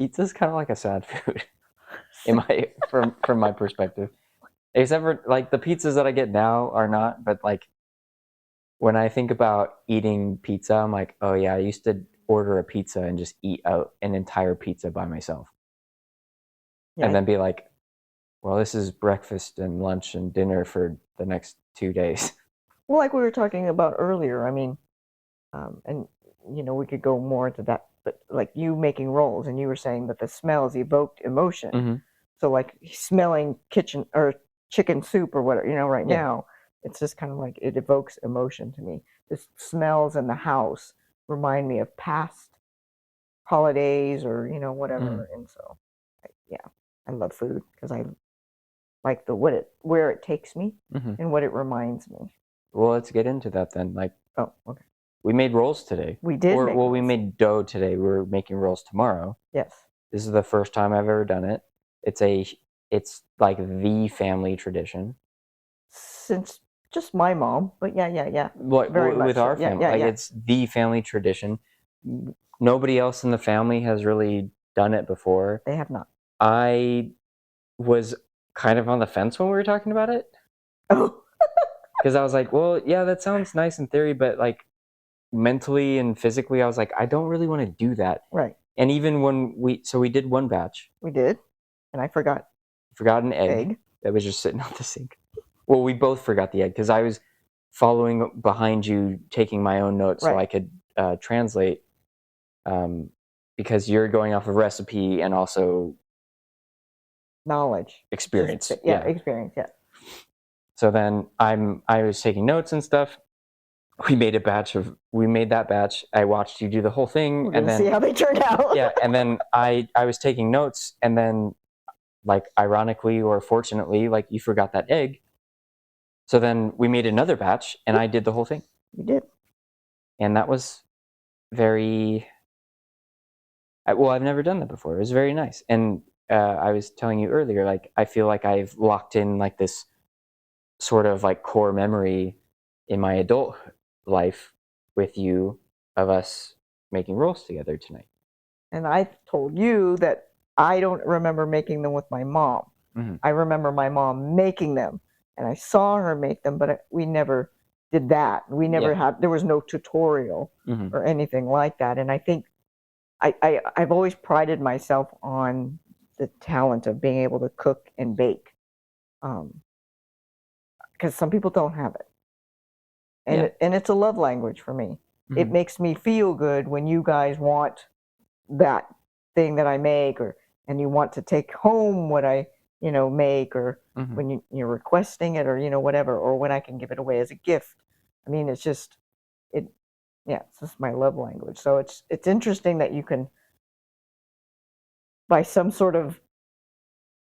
pizza's kind of like a sad food in my from my perspective. Except for like the pizzas that I get now are not, but like when I think about eating pizza, I'm like, oh yeah, I used to order a pizza and just eat out an entire pizza by myself. Yeah, And then be like, well, this is breakfast and lunch and dinner for the next 2 days. well, like we were talking about earlier, I mean, and we could go more into that, but like you making rolls, and you were saying that the smells evoked emotion. Mm-hmm. So like smelling kitchen or chicken soup or whatever, right Yeah. now, it's just kind of like it evokes emotion to me. The smells in the house remind me of past holidays or whatever, and so yeah, I love food because I like where it takes me Mm-hmm. and what it reminds me. Well, let's get into that then. Like, Oh, okay. we made rolls today. We did. Or make well, we rolls. made dough today. We're making rolls tomorrow. Yes. This is the first time I've ever done it. It's like the family tradition. Since just my mom, but yeah. What Very much with so. our Yeah, family, yeah, like yeah. it's the family tradition. Nobody else in the family has really done it before. They have not. I was kind of on the fence when we were talking about it Oh, because I was like, well, yeah, that sounds nice in theory, but like mentally and physically, I was like, I don't really want to do that. right. And even when we did one batch, We did, and I forgot an egg that was just sitting on the sink. Well, we both forgot the egg because I was following behind you, taking my own notes so Right. I could translate. Because you're going off of recipe and also knowledge, experience. Yeah, experience. Yeah. So then I was taking notes and stuff. We made that batch. I watched you do the whole thing, We're and gonna then see how they turned out. yeah, and then I was taking notes, and then like ironically or fortunately, like you forgot that egg. So then we made another batch, and I did the whole thing. You did. And that was very well. I've never done that before. It was very nice, and I was telling you earlier, like I feel like I've locked in like this sort of like core memory in my adult life with you of us making rolls together tonight. And I told you that I don't remember making them with my mom. Mm-hmm. I remember my mom making them, and I saw her make them, but we never did that. We never had. There was no tutorial Mm-hmm. or anything like that. And I think I've always prided myself on the talent of being able to cook and bake, because some people don't have it, and it's a love language for me. Mm-hmm. It makes me feel good when you guys want that thing that I make, and you want to take home what I make, or mm-hmm. when you're requesting it, or whatever, or when I can give it away as a gift. I mean, it's just it's just my love language. So it's interesting that you can, by some sort of,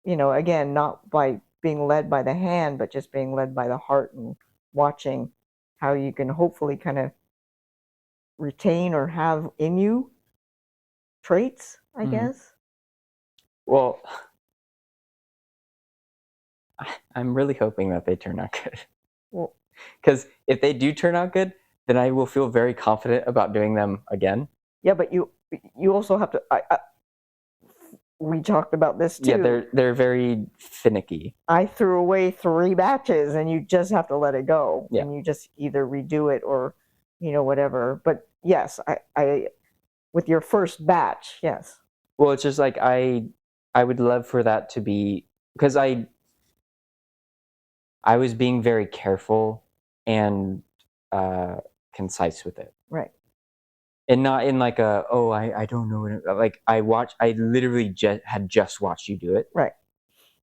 again, not by being led by the hand, but just being led by the heart, and watching how you can hopefully kind of retain or have in you traits, I mm-hmm. guess. Well, I'm really hoping that they turn out good. Well, because if they do turn out good, then I will feel very confident about doing them again. Yeah, but you also have to. We talked about this too. Yeah, they're very finicky. I threw away 3 batches, and you just have to let it go. Yeah. And you just either redo it or, whatever. But yes, I with your first batch, yes. Well, it's just like I would love for that to be, because I was being very careful and concise with it. Right. And not in like I don't know what like I literally had just watched you do it. Right.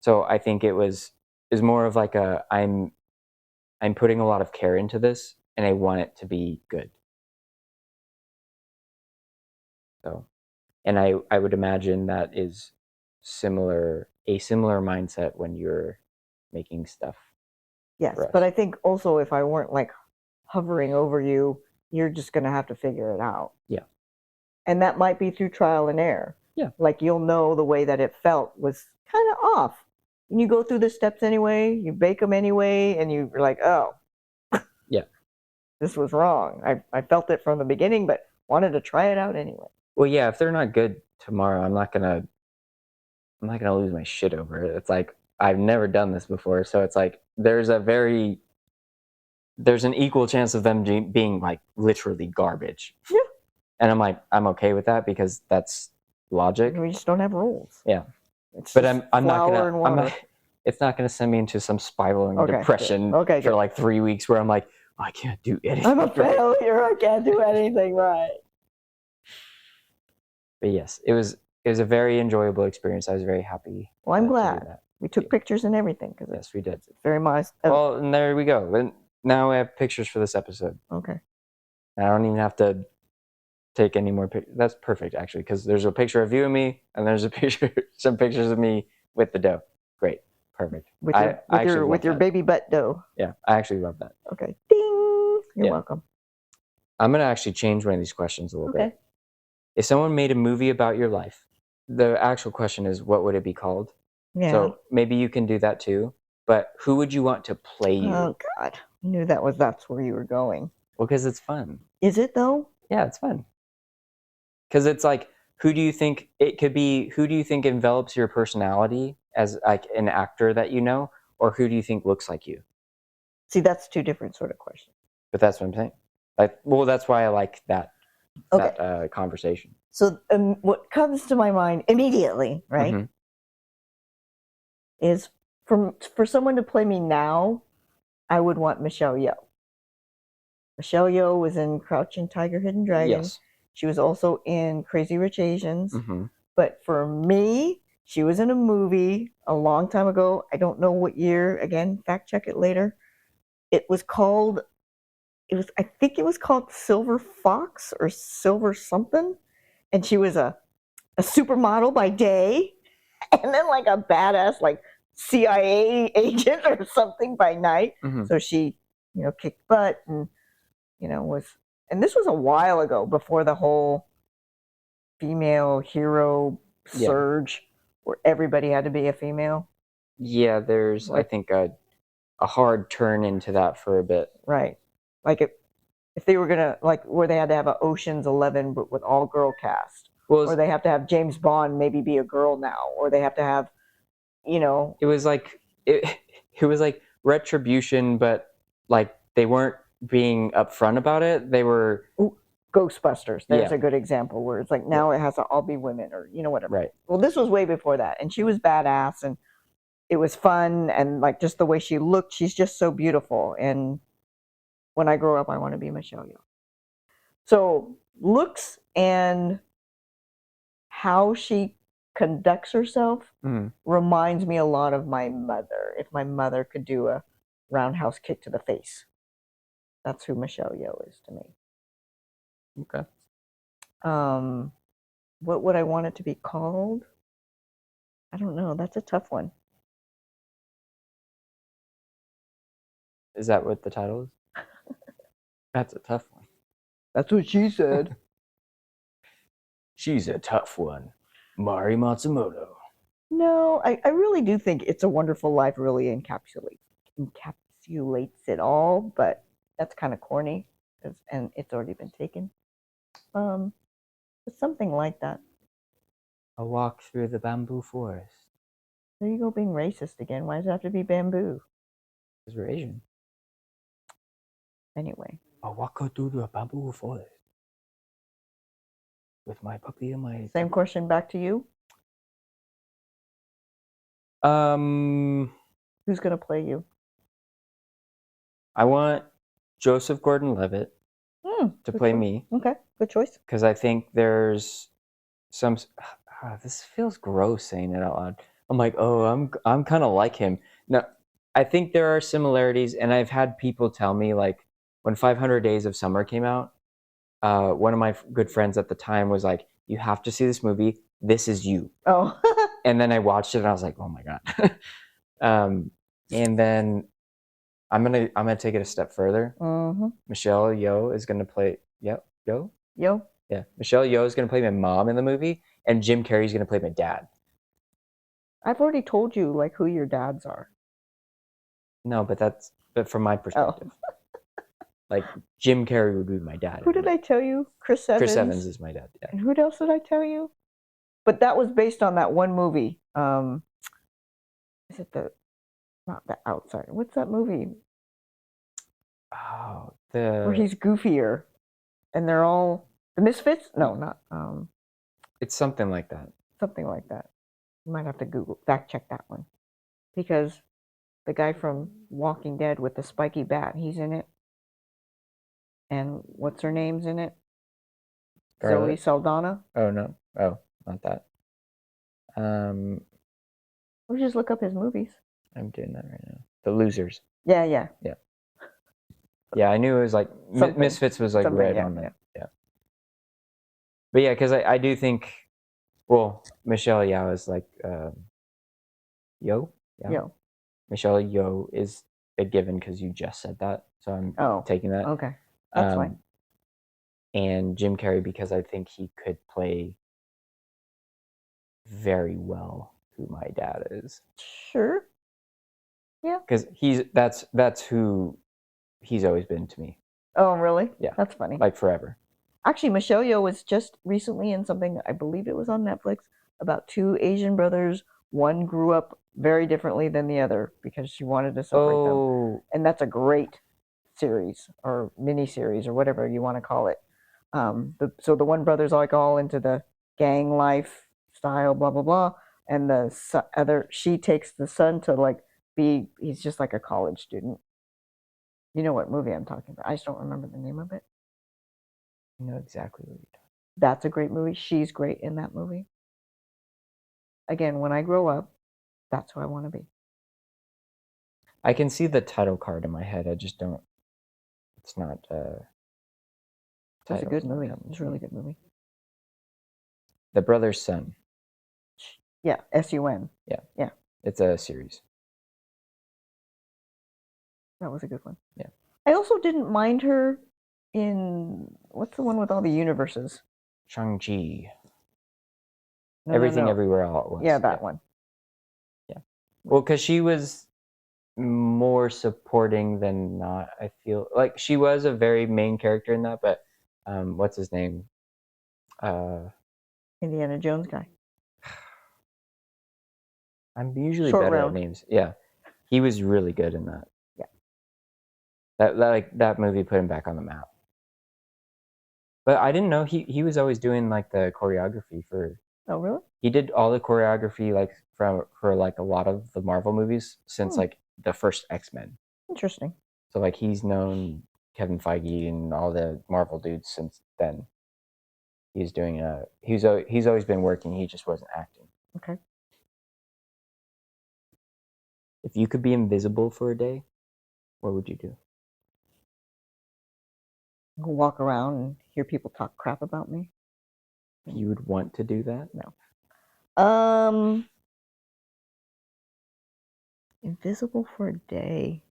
So I think it was more of like I'm putting a lot of care into this, and I want it to be good. So, and I would imagine that is a similar mindset when you're making stuff. Yes, but I think also if I weren't like hovering over you, you're just going to have to figure it out. Yeah. And that might be through trial and error. Yeah. Like you'll know the way that it felt was kind of off. And you go through the steps anyway, you bake them anyway, and you're like, oh. Yeah. This was wrong. I felt it from the beginning, but wanted to try it out anyway. Well, yeah, if they're not good, tomorrow, I'm not gonna lose my shit over it. It's like I've never done this before, so it's like there's an equal chance of them being like literally garbage. Yeah. And I'm like, I'm okay with that because that's logic. We just don't have rules. Yeah. It's But just I'm not flour and water. it's not gonna send me into some spiraling Okay, depression good. Okay, for good. like 3 weeks where I'm like, I can't do anything. I'm a right. failure. I can't do anything right. But yes, it was a very enjoyable experience. I was very happy. Well, I'm to do glad. that. We took pictures and everything because Yes, we did. it's very modest. Well, and there we go. And now I have pictures for this episode. Okay. I don't even have to take any more pictures. That's perfect, actually, because there's a picture of you and me, and there's some pictures of me with the dough. Great, perfect. With your baby butt dough. Yeah, I actually love that. Okay. Ding. You're welcome. I'm gonna actually change one of these questions a little bit. Okay. If someone made a movie about your life, the actual question is, what would it be called? Yeah. So maybe you can do that too. But who would you want to play you? Oh God, I knew that's where you were going. Well, because it's fun. Is it though? Yeah, it's fun. Because it's like, who do you think envelops your personality as like an actor that you know, or who do you think looks like you? See, that's two different sort of questions. But that's what I'm saying. Like, well, that's why I like that conversation. So what comes to my mind immediately, right, Mm-hmm. is for someone to play me now, I would want Michelle Yeoh. Michelle Yeoh was in Crouching Tiger, Hidden Dragon. Yes. She was also in Crazy Rich Asians. Mm-hmm. But for me, she was in a movie a long time ago. I don't know what year. Again, fact check it later. I think it was called Silver Fox or Silver something. And she was a supermodel by day and then like a badass like CIA agent or something by night. Mm-hmm. So she, kicked butt and, and this was a while ago before the whole female hero surge where everybody had to be a female. Yeah, there's, I think, a hard turn into that for a bit. Right. Like if they were going to, like where they had to have an Ocean's 11 but with all girl cast. Or they have to have James Bond maybe be a girl now. Or they have to have, It was like, it was like Retribution, but like they weren't being upfront about it. They were... Ghostbusters. There's a good example where it's like now it has to all be women or whatever. Right. Well, this was way before that, and she was badass, and it was fun, and like just the way she looked, she's just so beautiful. And when I grow up, I want to be Michelle Yeoh. So looks and how she conducts herself reminds me a lot of my mother. If my mother could do a roundhouse kick to the face, that's who Michelle Yeoh is to me. Okay. What would I want it to be called? I don't know. That's a tough one. Is that what the title is? That's a tough one. That's what she said. She's a tough one. Mauri Matsumoto. No, I really do think It's a Wonderful Life really encapsulates it all, but that's kind of corny, and it's already been taken. But something like that. A walk through the bamboo forest. There you go, being racist again. Why does it have to be bamboo? Because we're Asian. Anyway. A walk through the bamboo forest. With my puppy and my... Same question back to you. Who's going to play you? I want Joseph Gordon-Levitt to play me. Okay, good choice. Because I think there's some... this feels gross saying it out loud. I'm like, oh, I'm kind of like him. No, I think there are similarities, and I've had people tell me, like, when 500 Days of Summer came out, one of my good friends at the time was like, you have to see this movie. This is you. Oh. And then I watched it, and I was like, oh my God. And then I'm gonna take it a step further. Mm-hmm. Michelle Yeoh is gonna play... Yeoh? Yeoh? Yeah. Michelle Yeoh is gonna play my mom in the movie, and Jim Carrey's gonna play my dad. I've already told you, like, who your dads are. No, but from my perspective. Like, Jim Carrey would be my dad. Who did I tell you? Chris Evans? Chris Evans is my dad, yeah. And who else did I tell you? But that was based on that one movie. Is it not The Outsider? What's that movie? Oh, Where he's goofier, and they're all the Misfits? No, not it's something like that. something like that. You might have to fact check that one, because the guy from Walking Dead with the spiky bat, he's in it. And what's her name's in it? Scarlet? Zoe Saldana. Oh no. Oh, not that. We'll just look up his movies. I'm doing that right now. The Losers. Yeah. Yeah, I knew it was like Misfits was like right on that. Yeah. But yeah, because I do think, well, Michelle Yeoh is like Yeoh. Michelle Yeoh is a given because you just said that, so I'm taking that. Okay, that's fine. And Jim Carrey, because I think he could play very well who my dad is. Sure. Yeah. Because that's who he's always been to me. Oh, really? Yeah. That's funny. Like forever. Actually, Michelle Yeoh was just recently in something, I believe it was on Netflix, about two Asian brothers. One grew up very differently than the other because she wanted to separate them. And that's a great series or mini series or whatever you want to call it. So the one brother's like all into the gang life style, blah blah blah, and she takes the son to he's just like a college student. You know what movie I'm talking about? I just don't remember the name of it. I know exactly what you're talking about. That's a great movie. She's great in that movie. Again, when I grow up, that's who I want to be. I can see the title card in my head. I just don't. It's not. It's a good movie. It's a really good movie. The Brother's Son. Yeah, S-U-N. Yeah. It's a series. That was a good one. Yeah. I also didn't mind her in, what's the one with all the universes? Shang-Chi. Everything Everywhere All at Once. Yeah, that one. Yeah. Well, because she was more supporting than not, I feel. Like, she was a very main character in that, but what's his name? Indiana Jones guy. I'm usually better at names. Yeah. He was really good in that. Yeah. That movie put him back on the map. But I didn't know he was always doing like the choreography for. Oh, really? He did all the choreography like for like a lot of the Marvel movies since like the first X-Men. Interesting. So like he's known Kevin Feige and all the Marvel dudes since then. He's doing he's always been working. He just wasn't acting. Okay. If you could be invisible for a day, what would you do? Walk around and hear people talk crap about me. You would want to do that? No. Invisible for a day.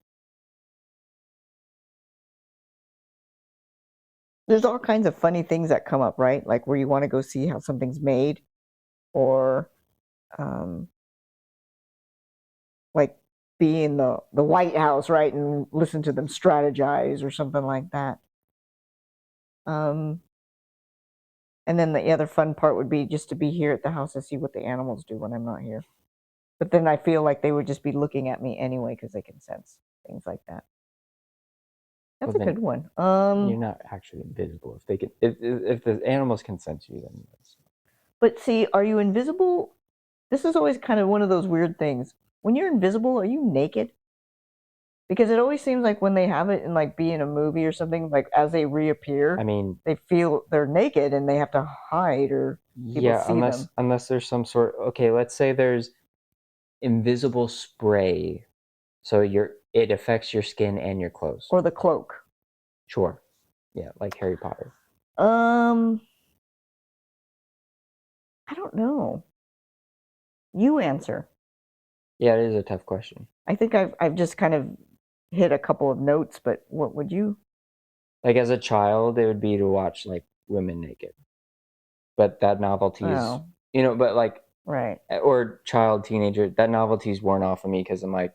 There's all kinds of funny things that come up, right? Like where you want to go see how something's made, or like be in the White House, right, and listen to them strategize or something like that. And then the other fun part would be just to be here at the house to see what the animals do when I'm not here. But then I feel like they would just be looking at me anyway because they can sense things like that. That's a good one. You're not actually invisible if they can. If the animals can sense you, then. But see, are you invisible? This is always kind of one of those weird things. When you're invisible, are you naked? Because it always seems like when they have it in like be in a movie or something, like as they reappear, I mean, they feel they're naked and they have to hide or people see them. Unless there's some sort. Okay, let's say there's invisible spray, so it affects your skin and your clothes. Or the cloak. Sure. Yeah, like Harry Potter. I don't know. You answer. Yeah, it is a tough question. I think I've just kind of hit a couple of notes, but what would you? Like as a child, it would be to watch like women naked. But that novelty is, but like right. Or child, teenager, that novelty's worn off of me because I'm like,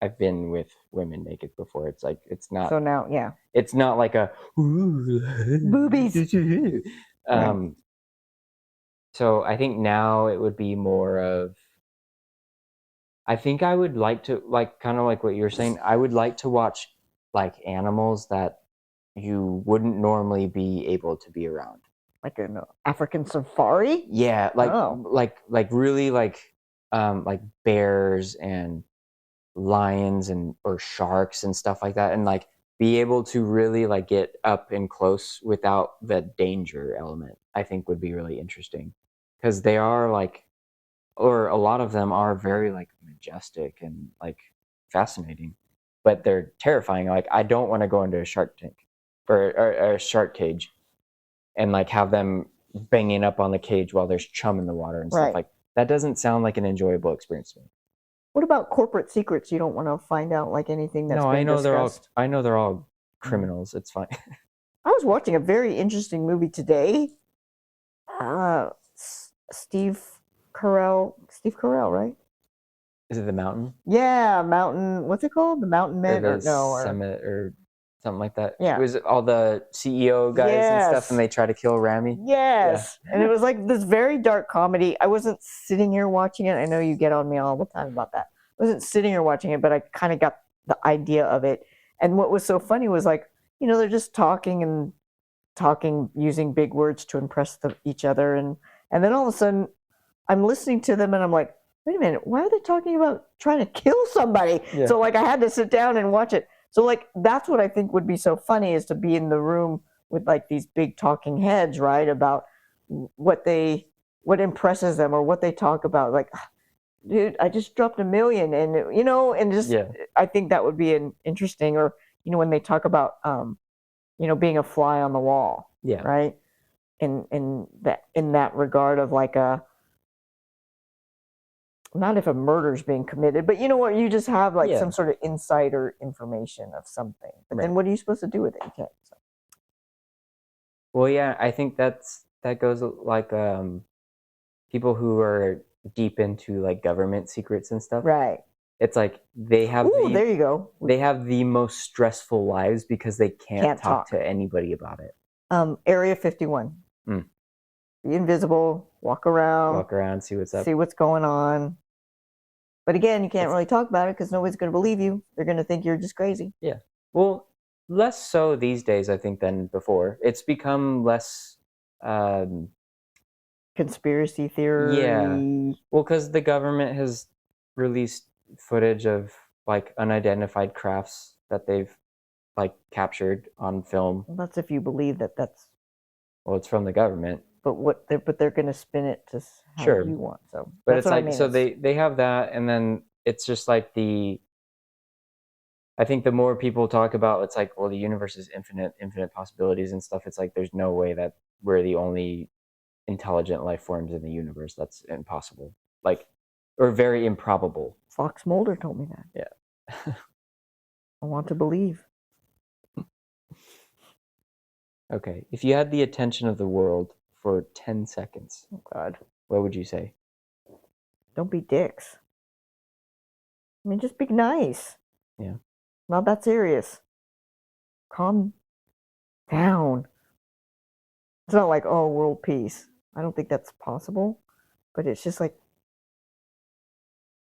I've been with women naked before. It's like it's not. So now, yeah. It's not like a boobies. So So I think now it would be more of, I think I would like to, like, kind of like what you were saying, I would like to watch like animals that you wouldn't normally be able to be around. Like an African safari? Yeah, like Oh. like really like bears and lions and or sharks and stuff like that, and like be able to really like get up and close without the danger element, I think would be really interesting, because they are like, or a lot of them are very like majestic and like fascinating, but they're terrifying. Like I don't want to go into a shark tank or a shark cage and like have them banging up on the cage while there's chum in the water and stuff. Right. Like that doesn't sound like an enjoyable experience to me. What about corporate secrets? You don't want to find out like anything that's No, been discussed? I know they're all criminals. It's fine. I was watching a very interesting movie today. Steve Carell, right? Is it The Mountain? Yeah, Mountain. What's it called? The Mountain Or Men? the Or no? Or, Summit or something like that? Yeah. It was all the CEO guys and stuff, Yes. and they try to kill Rami? Yes. And it was like this very dark comedy. I wasn't sitting here watching it. I know you get on me all the time about that. I wasn't sitting here watching it, but I kind of got the idea of it. And what was so funny was like, you know, they're just talking and talking, using big words to impress each other. And then all of a sudden, I'm listening to them and I'm like, wait a minute, why are they talking about trying to kill somebody? Yeah. So like I had to sit down and watch it. So like that's what I think would be so funny, is to be in the room with like these big talking heads, right? About what impresses them or what they talk about. Like, dude, I just dropped $1 million, and you know, and just Yeah. I think that would be an interesting, or you know, when they talk about you know, being a fly on the wall. Yeah. Right. In that regard of like a, not if a murder's being committed, but you know what, you just have like Yeah. some sort of insider information of something. But then Right. what are you supposed to do with it? You can't. So. Well, yeah, I think that goes like people who are deep into like government secrets and stuff. Right. It's like they have Ooh, there you go. They have the most stressful lives because they can't talk to anybody about it. Area 51. Be invisible, walk around, see what's up, see what's going on. But again, you can't really talk about it because nobody's going to believe you. They're going to think you're just crazy. Yeah. Well, less so these days, I think, than before. It's become less conspiracy theory. Yeah. Well, because the government has released footage of like unidentified crafts that they've like captured on film. Well, that's if you believe that that's. Well, it's from the government. But they're going to spin it to how Sure. you want. So, but that's it's what like, I mean. so they have that, and then it's just like I think the more people talk about, it's like, well, the universe is infinite possibilities and stuff. It's like there's no way that we're the only intelligent life forms in the universe. That's impossible. Like, or very improbable. Fox Mulder told me that. Yeah. I want to believe. Okay. If you had the attention of the world for 10 seconds, oh God, what would you say? Don't be dicks. I mean, just be nice. Yeah. Not that serious. Calm down. It's not like, oh, world peace. I don't think that's possible. But it's just like,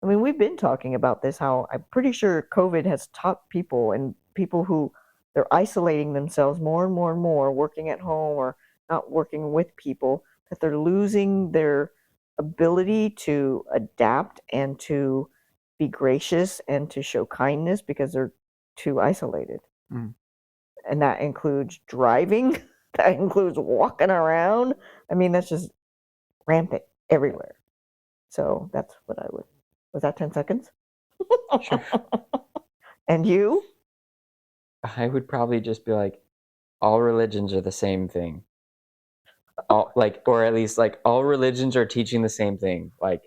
I mean, we've been talking about this, how I'm pretty sure COVID has taught people, and people who they're isolating themselves more and more and more, working at home or not working with people, that they're losing their ability to adapt and to be gracious and to show kindness because they're too isolated. And that includes driving. That includes walking around. I mean, that's just rampant everywhere. So that's what I would. Was that 10 seconds? Sure. And you? I would probably just be like, all religions are the same thing. All like, or at least like all religions are teaching the same thing. Like,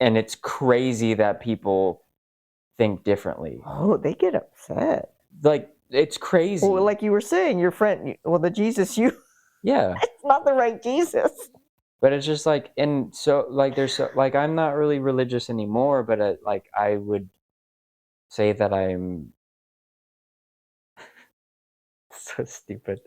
and it's crazy that people think differently. Oh, they get upset. Like, it's crazy. Well, like you were saying, your friend, well, the Jesus you. Yeah. It's not the right Jesus. But it's just like, and so like there's so like I'm not really religious anymore, but like I would say that I'm so stupid.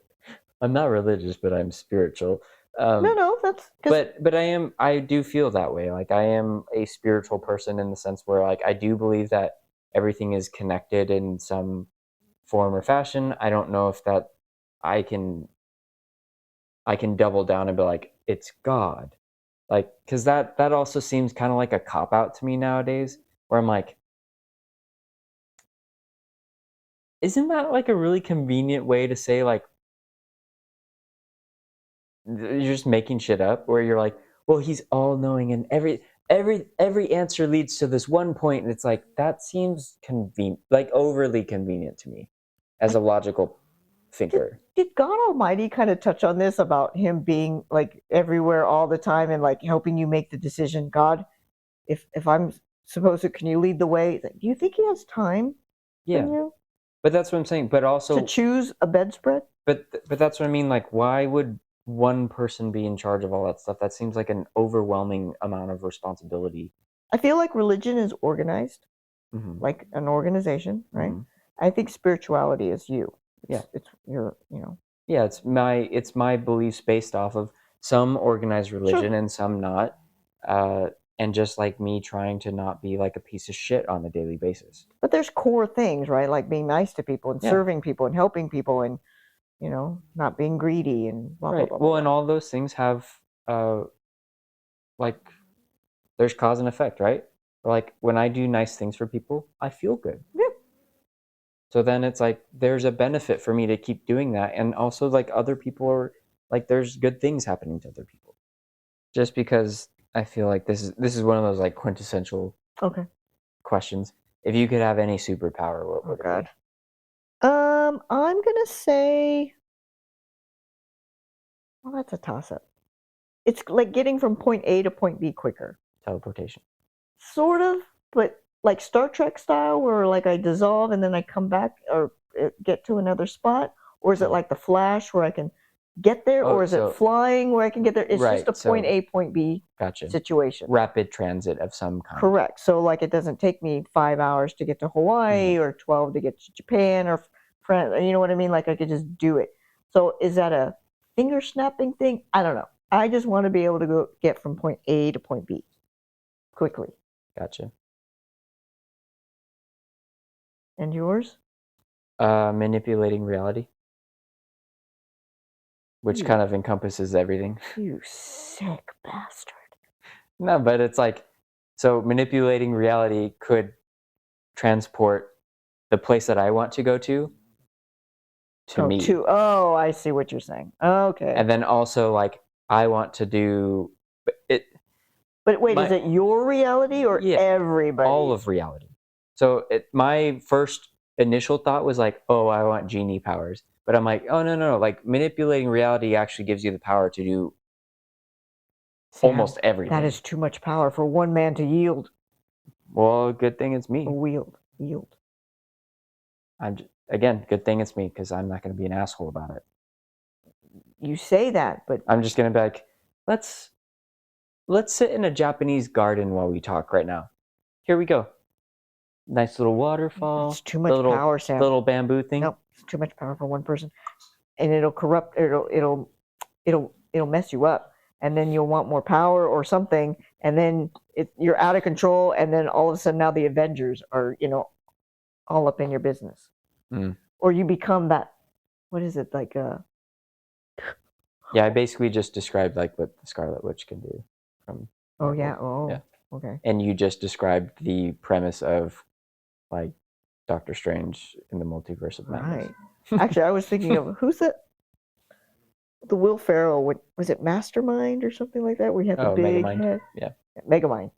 I'm not religious, but I'm spiritual. No, that's because But I do feel that way. Like I am a spiritual person in the sense where like I do believe that everything is connected in some form or fashion. I don't know if that I can I can double down and be like it's God. Like cuz that also seems kind of like a cop out to me nowadays where I'm like isn't that like a really convenient way to say like you're just making shit up where you're like, well, he's all knowing and every answer leads to this one point, and it's like that seems convenient, like overly convenient to me as a logical thinker. did God Almighty kind of touch on this about him being like everywhere all the time and like helping you make the decision? God, if I'm supposed to, can you lead the way? Like, do you think he has time for Yeah, you but that's what I'm saying. But to also, choose a bedspread? but that's what I mean. Like, why would one person be in charge of all that stuff? That seems like an overwhelming amount of responsibility. I feel like religion is organized, Mm-hmm. like an organization, right? Mm-hmm. I think spirituality is you. Yeah. It's your, you know. Yeah, it's my beliefs based off of some organized religion Sure. and some not, and just like me trying to not be like a piece of shit on a daily basis. But there's core things, right? Like being nice to people and Yeah. serving people and helping people and, you know, not being greedy and blah, blah, Right. blah, Well, blah, and blah. all those things have like there's cause and effect, right? Like when I do nice things for people, I feel good. Yeah. So then it's like there's a benefit for me to keep doing that, and also like other people are like there's good things happening to other people. Just because I feel like this is one of those like quintessential Okay. questions. If you could have any superpower, what Oh, would it God. be? I'm going to say, well, that's a toss up. It's like getting from point A to point B quicker. Teleportation. Sort of, but like Star Trek style, where like I dissolve and then I come back or get to another spot, or is it like the Flash where I can get there, Oh, or is so- it flying where I can get there? It's Right, just a point so- A, point B Gotcha. situation. Rapid transit of some kind. Correct. So like it doesn't take me 5 hours to get to Hawaii or 12 to get to Japan or France. You know what I mean? Like I could just do it. So is that a finger snapping thing? I don't know. I just want to be able to go get from point A to point B quickly. Gotcha. And yours? Manipulating reality, which kind of encompasses everything. You sick bastard. No, but it's like, so manipulating reality could transport the place that I want to go to me. Oh, I see what you're saying. Okay. And then also like I want to do it. But wait, is it your reality or everybody? All of reality. So my first initial thought was like, oh, I want genie powers. But I'm like, oh, no. Like manipulating reality actually gives you the power to do almost everything. That is too much power for one man to yield. Well, good thing it's me. Yield. Again, good thing it's me because I'm not going to be an asshole about it. You say that, but I'm just going to be like, let's sit in a Japanese garden while we talk right now. Here we go. Nice little waterfall. It's too much power, Sam. Little bamboo thing. Nope, it's too much power for one person, and it'll corrupt. It'll mess you up, and then you'll want more power or something, and then you're out of control, and then all of a sudden now the Avengers are all up in your business, or you become that. What is it like? Yeah, I basically just described like what the Scarlet Witch can do. Yeah. Okay. And you just described the premise of like Doctor Strange in the Multiverse of Madness. Right. Actually, I was thinking of who's that? The Will Ferrell. Was it Mastermind or something like that? Where he had the big head. Yeah. Megamind.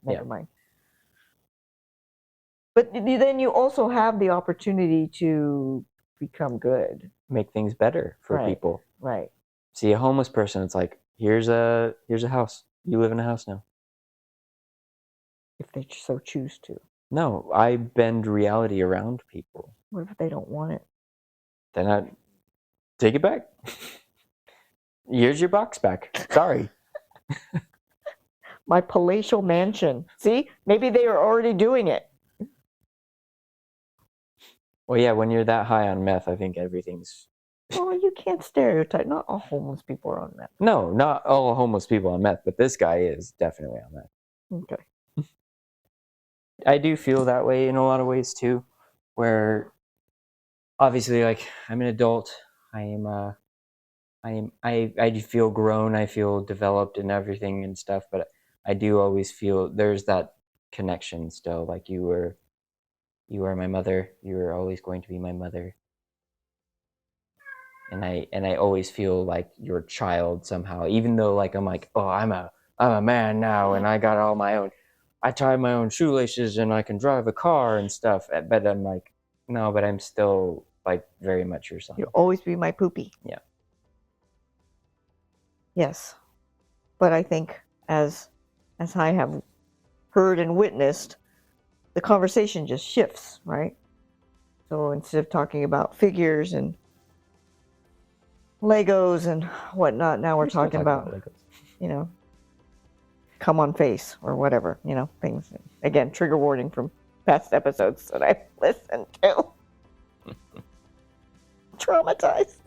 But then you also have the opportunity to become good. Make things better for people. Right. See a homeless person, it's like, here's a house. You live in a house now. If they so choose to. No, I bend reality around people. What if they don't want it? Then I take it back. Here's your box back. Sorry. My palatial mansion. See? Maybe they are already doing it. Well, yeah, when you're that high on meth, I think everything's Oh, you can't stereotype. Not all homeless people are on meth. No, not all homeless people on meth, but this guy is definitely on meth. Okay. I do feel that way in a lot of ways too, where obviously, like, I'm an adult. I do feel grown. I feel developed and everything and stuff, but I do always feel there's that connection still. Like you were my mother. You were always going to be my mother. And I always feel like your child somehow, even though like I'm like, oh, I'm a man now and I got all my own, I tie my own shoelaces and I can drive a car and stuff. But I'm like, no, but I'm still like very much your son. You'll always be my poopy. Yeah. Yes. But I think as I have heard and witnessed, the conversation just shifts, right? So instead of talking about figures and Legos and whatnot, now we're talking about Legos. you know, come on face or whatever, things. Again, trigger warning from past episodes that I've listened to. Traumatized.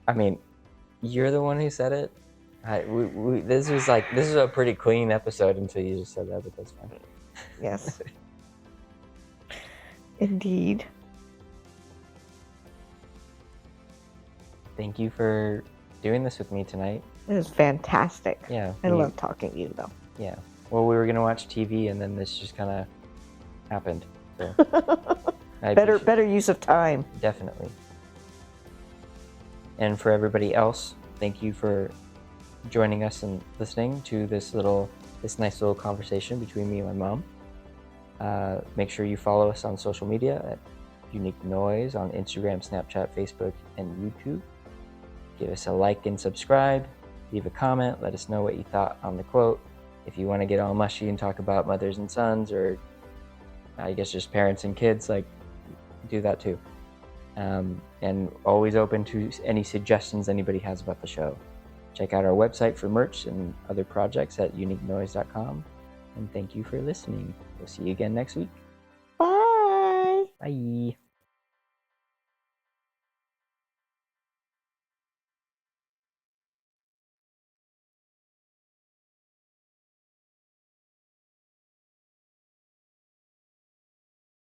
I mean, you're the one who said it. This is a pretty clean episode until you just said that, but that's fine. Yes. Indeed. Thank you for doing this with me tonight. It was fantastic. Yeah. I love talking to you, though. Yeah. Well, we were going to watch TV, and then this just kind of happened. So Better use of time. Definitely. And for everybody else, thank you for joining us and listening to this nice little conversation between me and my mom. Make sure you follow us on social media at Unique Noise on Instagram, Snapchat, Facebook, and YouTube. Give us a like and subscribe. Leave a comment. Let us know what you thought on the quote. If you want to get all mushy and talk about mothers and sons, or I guess just parents and kids, like, do that too. And always open to any suggestions anybody has about the show. Check out our website for merch and other projects at uniquenoise.com. And thank you for listening. We'll see you again next week. Bye. Bye.